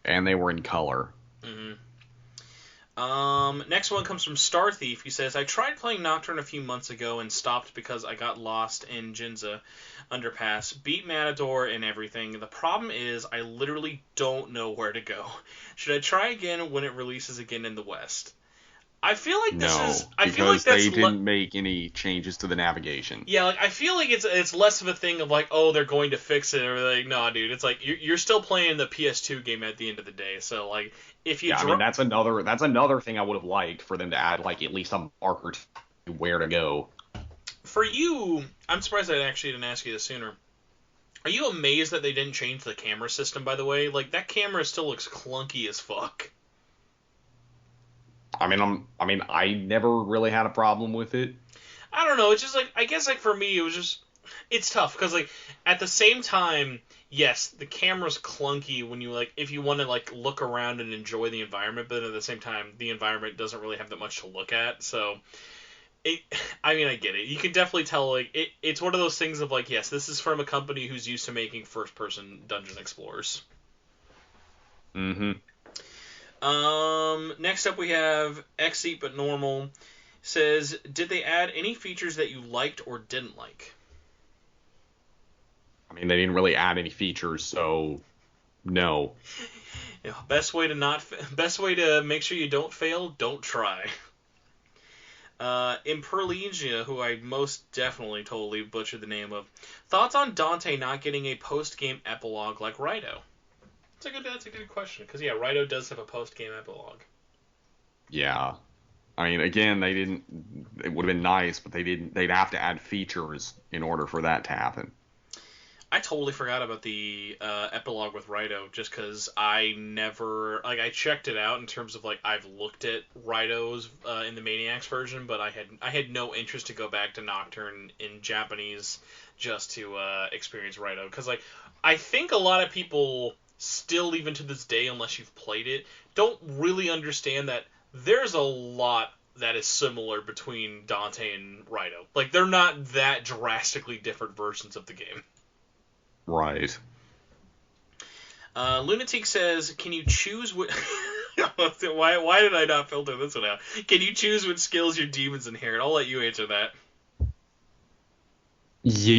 And they were in color.
Mm-hmm. Next one comes from Star Thief. He says, I tried playing Nocturne a few months ago and stopped because I got lost in Jinza Underpass, beat Matador and everything. The problem is I literally don't know where to go. Should I try again when it releases again in the West? I feel like this
No,
is. I
because
feel like that's
they didn't make any changes to the navigation.
Yeah, like I feel like it's less of a thing of like, oh, they're going to fix it, or like, nah, dude, it's like you're still playing the PS2 game at the end of the day. So like, if you
I mean that's another thing I would have liked for them to add, like at least a marker to where to go.
For you, I'm surprised I actually didn't ask you this sooner. Are you amazed that they didn't change the camera system? By the way, like that camera still looks clunky as fuck.
I mean, I never really had a problem with it.
I don't know. It's just like I guess like for me, it was just it's tough because like at the same time, yes, the camera's clunky when you like if you want to like look around and enjoy the environment, but at the same time, the environment doesn't really have that much to look at. So I mean, I get it. You can definitely tell like it's one of those things of like yes, this is from a company who's used to making first-person dungeon explorers.
Mm-hmm.
Next up we have Xeat but normal. Says, did they add any features that you liked or didn't like?
I mean, they didn't really add any features, so no.
Best way to make sure you don't fail, don't try. Imperlegia, who I most definitely totally butchered the name of. Thoughts on Dante not getting a post-game epilogue like Rydo? That's a good question, because yeah, Rydo does have a post-game epilogue.
Yeah. I mean, again, they didn't. It would have been nice, but they didn't. They'd have to add features in order for that to happen.
I totally forgot about the epilogue with Rydo, just because I never I checked it out in terms of like I've looked at Rydo's in the Maniacs version, but I had no interest to go back to Nocturne in Japanese just to experience Rydo, because like I think a lot of people still even to this day, unless you've played it, don't really understand that there's a lot that is similar between Dante and Rydo. Like, they're not that drastically different versions of the game.
Right.
Lunatic says, can you choose what... why did I not filter this one out? Can you choose what skills your demons inherit? I'll let you answer that.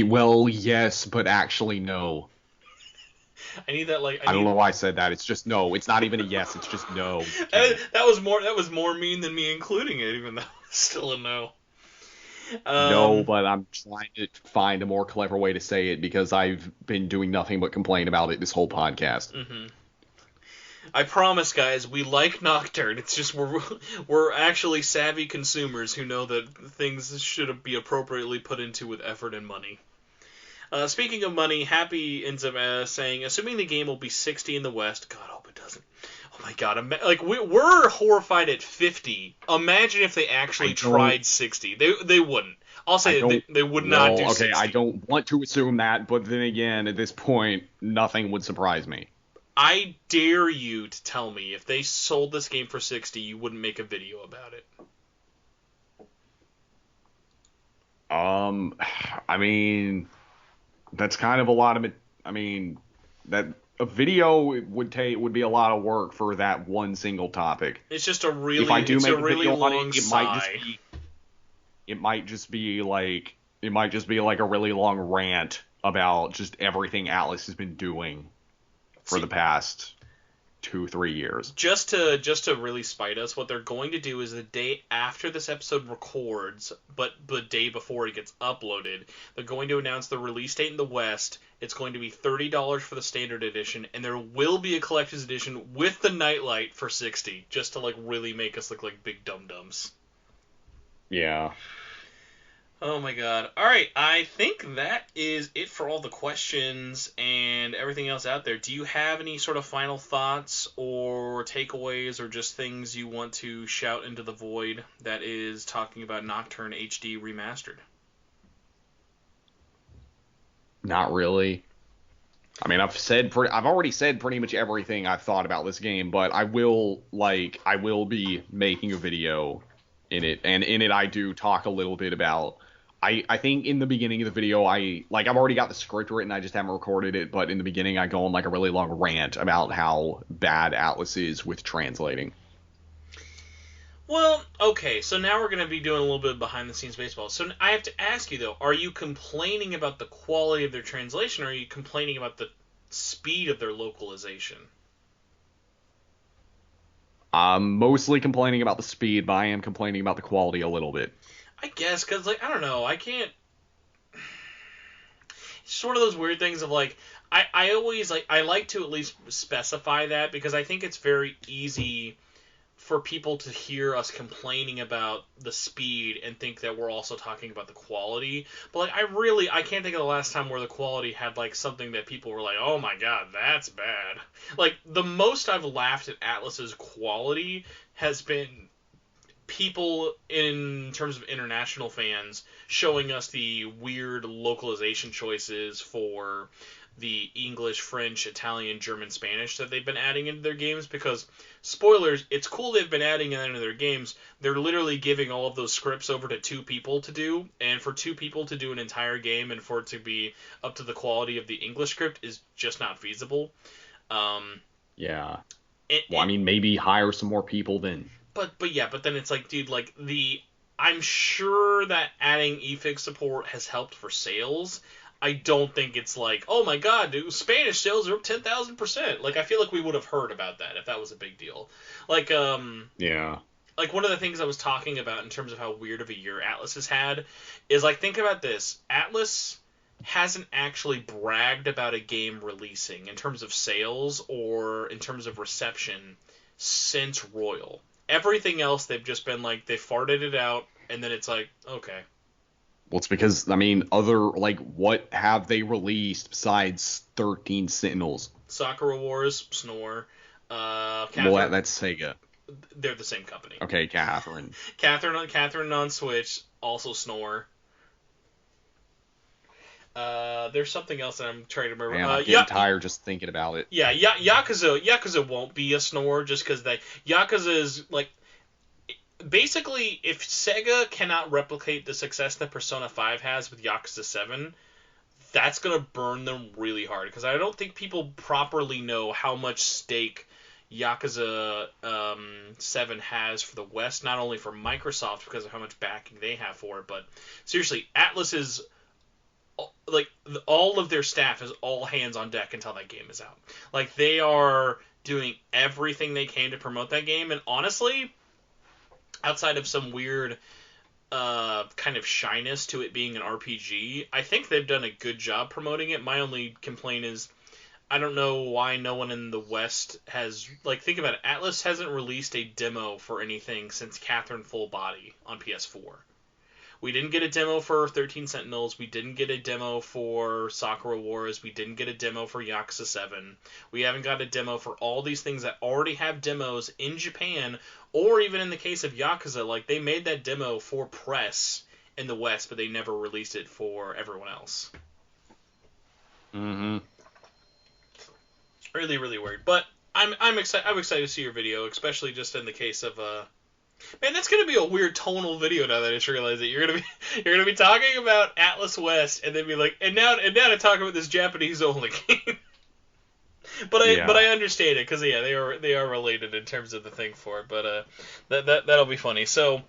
Well, yes, but actually no.
I need that
I don't know why I said that. It's just no. It's not even a yes. It's just no.
That was more mean than me including it, even though it's still a no.
No, but I'm trying to find a more clever way to say it because I've been doing nothing but complain about it this whole podcast.
Mm-hmm. I promise, guys, we like Nocturne. It's just we're actually savvy consumers who know that things should be appropriately put into with effort and money. Speaking of money, Happy ends up saying, assuming the game will be 60 in the West, God, I hope it doesn't. Oh my God, like we're horrified at 50. Imagine if they actually tried 60. They wouldn't. I'll say they would not do 60.
Okay, I don't want to assume that, but then again, at this point, nothing would surprise me.
I dare you to tell me if they sold this game for 60, you wouldn't make a video about it.
I mean, that's kind of a lot of it. I mean, that a video would be a lot of work for that one single topic.
It's just a really
long
sigh.
It might just be like a really long rant about just everything Atlas has been doing for the past 2-3 years.
Just to really spite us, what they're going to do is the day after this episode records, but the day before it gets uploaded, they're going to announce the release date in the West. It's going to be $30 for the standard edition, and there will be a collector's edition with the Nightlight for $60, just to like really make us look like big dum-dums.
Yeah.
Oh my God. Alright, I think that is it for all the questions and everything else out there. Do you have any sort of final thoughts or takeaways or just things you want to shout into the void that is talking about Nocturne HD Remastered?
Not really. I mean, I've already said pretty much everything I've thought about this game, but I will be making a video in it, and in it I do talk a little bit about. I think in the beginning of the video I've already got the script written, I just haven't recorded it, but in the beginning I go on like a really long rant about how bad Atlas is with translating.
Well, okay, so now we're going to be doing a little bit of behind-the-scenes baseball. So I have to ask you, though, are you complaining about the quality of their translation, or are you complaining about the speed of their localization?
I'm mostly complaining about the speed, but I am complaining about the quality a little bit.
I guess, because, like, I don't know, I can't... It's sort of those weird things of, like, I always, like, I like to at least specify that, because I think it's very easy for people to hear us complaining about the speed and think that we're also talking about the quality. But like I can't think of the last time where the quality had like something that people were like, oh my god, that's bad. Like the most I've laughed at Atlas's quality has been people in terms of international fans showing us the weird localization choices for the English, French, Italian, German, Spanish that they've been adding into their games, because, spoilers, it's cool they've been adding it into their games. They're literally giving all of those scripts over to 2 people to do, and for 2 people to do an entire game and for it to be up to the quality of the English script is just not feasible.
Yeah. Well, I mean, maybe hire some more people then.
But then it's like, dude, like, I'm sure that adding eFix support has helped for sales. I don't think it's like, oh my god, dude, Spanish sales are up 10,000%. Like, I feel like we would have heard about that if that was a big deal. Like,
yeah.
Like, one of the things I was talking about in terms of how weird of a year Atlas has had is, like, think about this. Atlas hasn't actually bragged about a game releasing in terms of sales or in terms of reception since Royal. Everything else, they've just been like, they farted it out, and then it's like, okay.
Well, it's because, I mean, what have they released besides 13 Sentinels?
Sakura Wars, Snore.
Catherine, well, that's Sega.
They're the same company.
Okay, Catherine.
Catherine on Switch, also Snore. There's something else that I'm trying to remember.
Man, I'm getting tired just thinking about it.
Yeah, Yakuza won't be a Snore just because Yakuza is, like, basically, if Sega cannot replicate the success that Persona 5 has with Yakuza 7, that's going to burn them really hard. Because I don't think people properly know how much stake Yakuza 7 has for the West, not only for Microsoft because of how much backing they have for it, but seriously, Atlas is, like, all of their staff is all hands on deck until that game is out. Like, they are doing everything they can to promote that game, and honestly, outside of some weird kind of shyness to it being an RPG, I think they've done a good job promoting it. My only complaint is I don't know why no one in the West has, like, think about it. Atlas hasn't released a demo for anything since Catherine Full Body on PS4. We didn't get a demo for 13 Sentinels. We didn't get a demo for Sakura Wars. We didn't get a demo for Yakuza 7. We haven't got a demo for all these things that already have demos in Japan, or even in the case of Yakuza, like, they made that demo for press in the West, but they never released it for everyone else.
Mm-hmm.
Really, really weird. But I'm excited to see your video, especially just in the case of man, that's gonna be a weird tonal video now that I just realized that you're gonna be talking about Atlas West and then be like, and now to talk about this Japanese only game. But I understand it because they are related in terms of the thing for it. But that'll be funny. So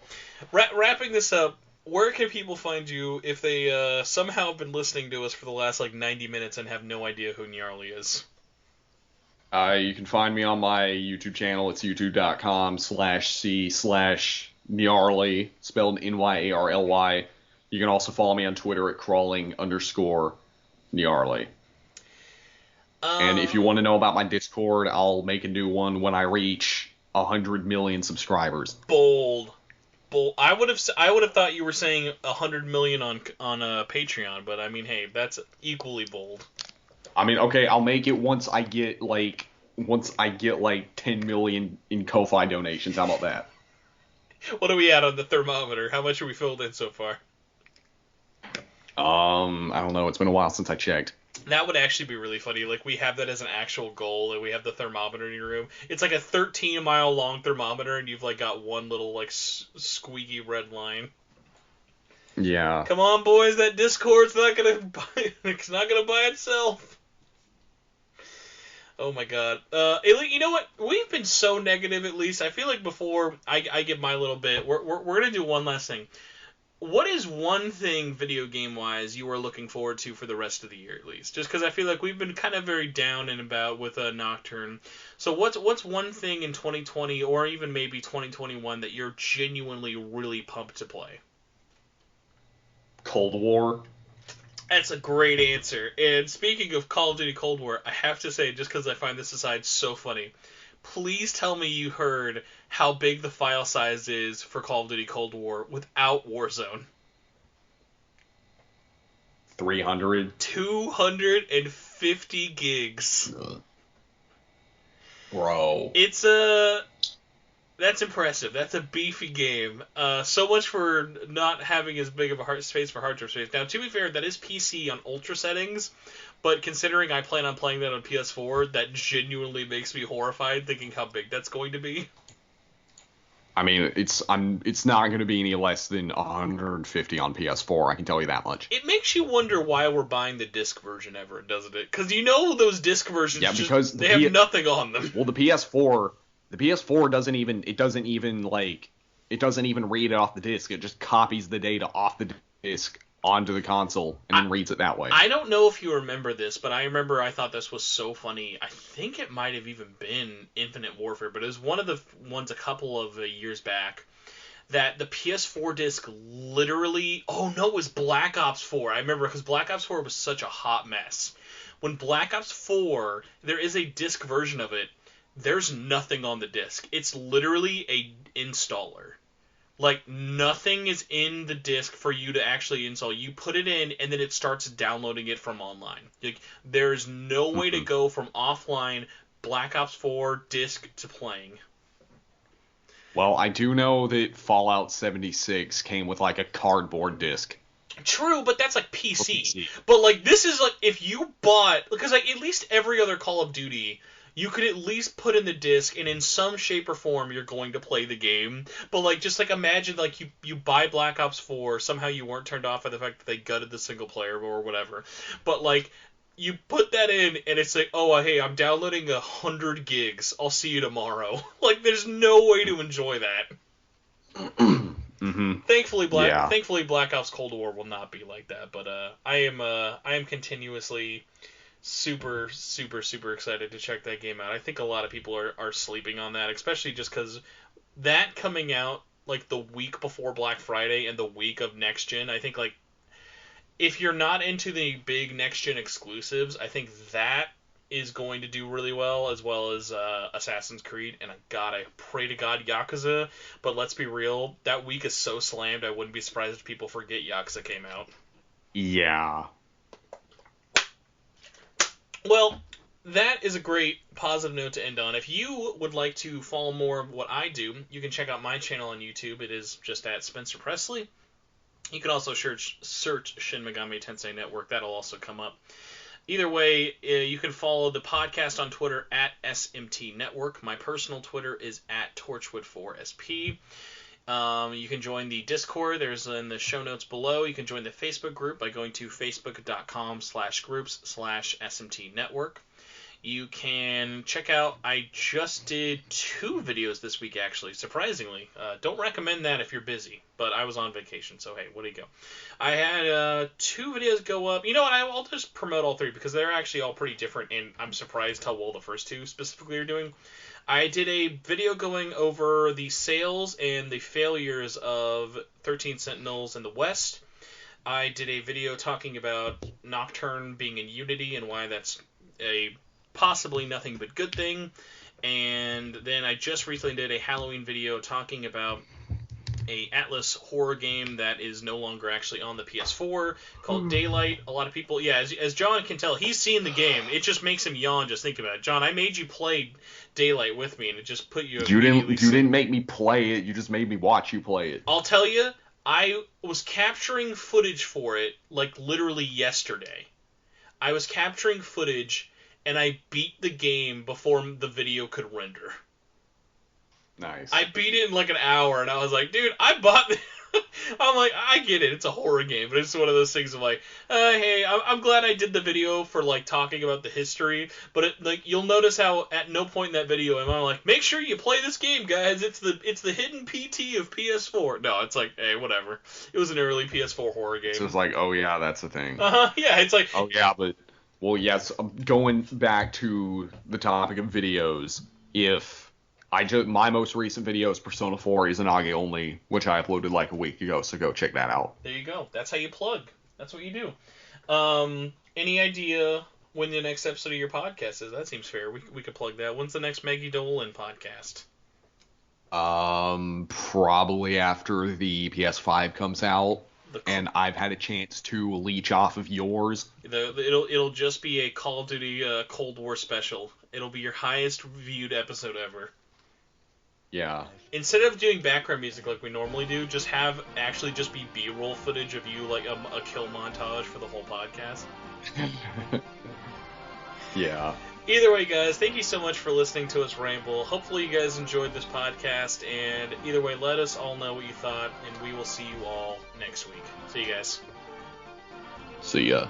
wrapping this up, where can people find you if they somehow have been listening to us for the last like 90 minutes and have no idea who Nyarly is?
You can find me on my YouTube channel. It's youtube.com/c/Nyarly, spelled Nyarly. You can also follow me on Twitter at crawling_Nyarly. And if you want to know about my Discord, I'll make a new one when I reach 100 million subscribers.
Bold. I would have thought you were saying 100 million on Patreon, but I mean, hey, that's equally bold.
I mean, okay, I'll make it once I get like 10 million in Ko-Fi donations. How about that?
What are we at on the thermometer? How much are we filled in so far?
I don't know. It's been a while since I checked.
That would actually be really funny. Like, we have that as an actual goal, and we have the thermometer in your room. It's like a 13-mile long thermometer, and you've, like, got one little, like, squeaky red line.
Yeah.
Come on, boys, that Discord's not gonna buy, it's not gonna buy itself. Oh my god. You know what? We've been so negative, at least. I feel like before I give my little bit, we're gonna do one last thing. What is one thing, video game-wise, you are looking forward to for the rest of the year, at least? Just because I feel like we've been kind of very down and about with Nocturne. So what's one thing in 2020, or even maybe 2021, that you're genuinely really pumped to play?
Cold War.
That's a great answer. And speaking of Call of Duty Cold War, I have to say, just because I find this aside so funny, please tell me you heard how big the file size is for Call of Duty Cold War without Warzone.
300.
250 gigs.
Bro.
It's That's impressive. That's a beefy game. So much for not having as big of a space for hard drive space. Now, to be fair, that is PC on ultra settings, but considering I plan on playing that on PS4, that genuinely makes me horrified thinking how big that's going to be.
I mean, it's not going to be any less than 150 on PS4. I can tell you that much.
It makes you wonder why we're buying the disc version ever, doesn't it? Because you know those disc versions,
yeah, because
they have nothing on them.
Well, the PS4 doesn't even read it off the disc. It just copies the data off the disc onto the console and then reads it that way.
I don't know if you remember this, but I thought this was so funny. I think it might have even been Infinite Warfare, but it was one of the ones a couple of years back that the PS4 disc literally... Oh, no, it was Black Ops 4. I remember because Black Ops 4 was such a hot mess. When Black Ops 4, there is a disc version of it, there's nothing on the disc. It's literally a installer. Like, nothing is in the disc for you to actually install. You put it in, and then it starts downloading it from online. Like, there's no way to go from offline Black Ops 4 disc to playing.
Well, I do know that Fallout 76 came with, like, a cardboard disc.
True, but that's, like, PC. But, like, this is, like, if you bought... Because, like, at least every other Call of Duty... You could at least put in the disc, and in some shape or form, you're going to play the game. But, like, just, like, imagine, like, you buy Black Ops 4, somehow you weren't turned off by the fact that they gutted the single player or whatever. But, like, you put that in, and it's like, oh, hey, I'm downloading 100 gigs. I'll see you tomorrow. Like, there's no way to enjoy that.
Mm-hmm.
Thankfully, Black Ops Cold War will not be like that. But I am continuously... super excited to check that game out. I think a lot of people are sleeping on that, especially just because that coming out like the week before Black Friday and the week of next gen. I think like if you're not into the big next gen exclusives, I think that is going to do really well as Assassin's Creed. And I pray to God Yakuza. But let's be real, that week is so slammed. I wouldn't be surprised if people forget Yakuza came out.
Yeah.
Well, that is a great positive note to end on. If you would like to follow more of what I do, you can check out my channel on YouTube. It is just at Spencer Presley. You can also search Shin Megami Tensei Network. That'll also come up. Either way, you can follow the podcast on Twitter at SMT Network. My personal Twitter is at Torchwood4SP. You can join the Discord. There's in the show notes below. You can join the Facebook group by going to facebook.com/groups/SMT Network. You can check out, I just did 2 videos this week, actually, surprisingly. Don't recommend that if you're busy, but I was on vacation, so hey, what do you go? I had 2 videos go up. You know what, I'll just promote all 3 because they're actually all pretty different, and I'm surprised how well the first 2 specifically are doing. I did a video going over the sales and the failures of 13 Sentinels in the West. I did a video talking about Nocturne being in Unity and why that's a possibly nothing but good thing. And then I just recently did a Halloween video talking about a Atlas horror game that is no longer actually on the PS4 called Daylight. A lot of people, as John can tell, he's seen the game. It just makes him yawn just thinking about it. John, I made you play Daylight with me, and it just put you...
You didn't make me play it. You just made me watch you play it.
I'll tell you, I was capturing footage for it like literally yesterday. I was capturing footage, and I beat the game before the video could render.
Nice.
I beat it in like an hour, and I was like, dude, I bought this. I'm like, I get it, it's a horror game, but it's one of those things of like, hey, I'm glad I did the video for like talking about the history, but like you'll notice how at no point in that video am I like, make sure you play this game, guys. It's the hidden PT of PS4. No, it's like, hey, whatever. It was an early PS4 horror game.
So it's like, oh yeah, that's the thing.
Yeah, it's like,
oh yeah, but well, yes. Going back to the topic of videos, my most recent video is Persona 4 Izanagi only, which I uploaded like a week ago, so go check that out.
There you go. That's how you plug. That's what you do. Any idea when the next episode of your podcast is? That seems fair. We could plug that. When's the next Maggie Dolan podcast?
Probably after the PS5 comes out, and I've had a chance to leech off of yours.
It'll just be a Call of Duty Cold War special. It'll be your highest viewed episode ever.
Yeah.
Instead of doing background music like we normally do, just be B-roll footage of you, like a kill montage for the whole podcast.
Yeah.
Either way, guys, thank you so much for listening to us ramble. Hopefully you guys enjoyed this podcast, and either way, let us all know what you thought, and we will see you all next week. See you guys.
See ya.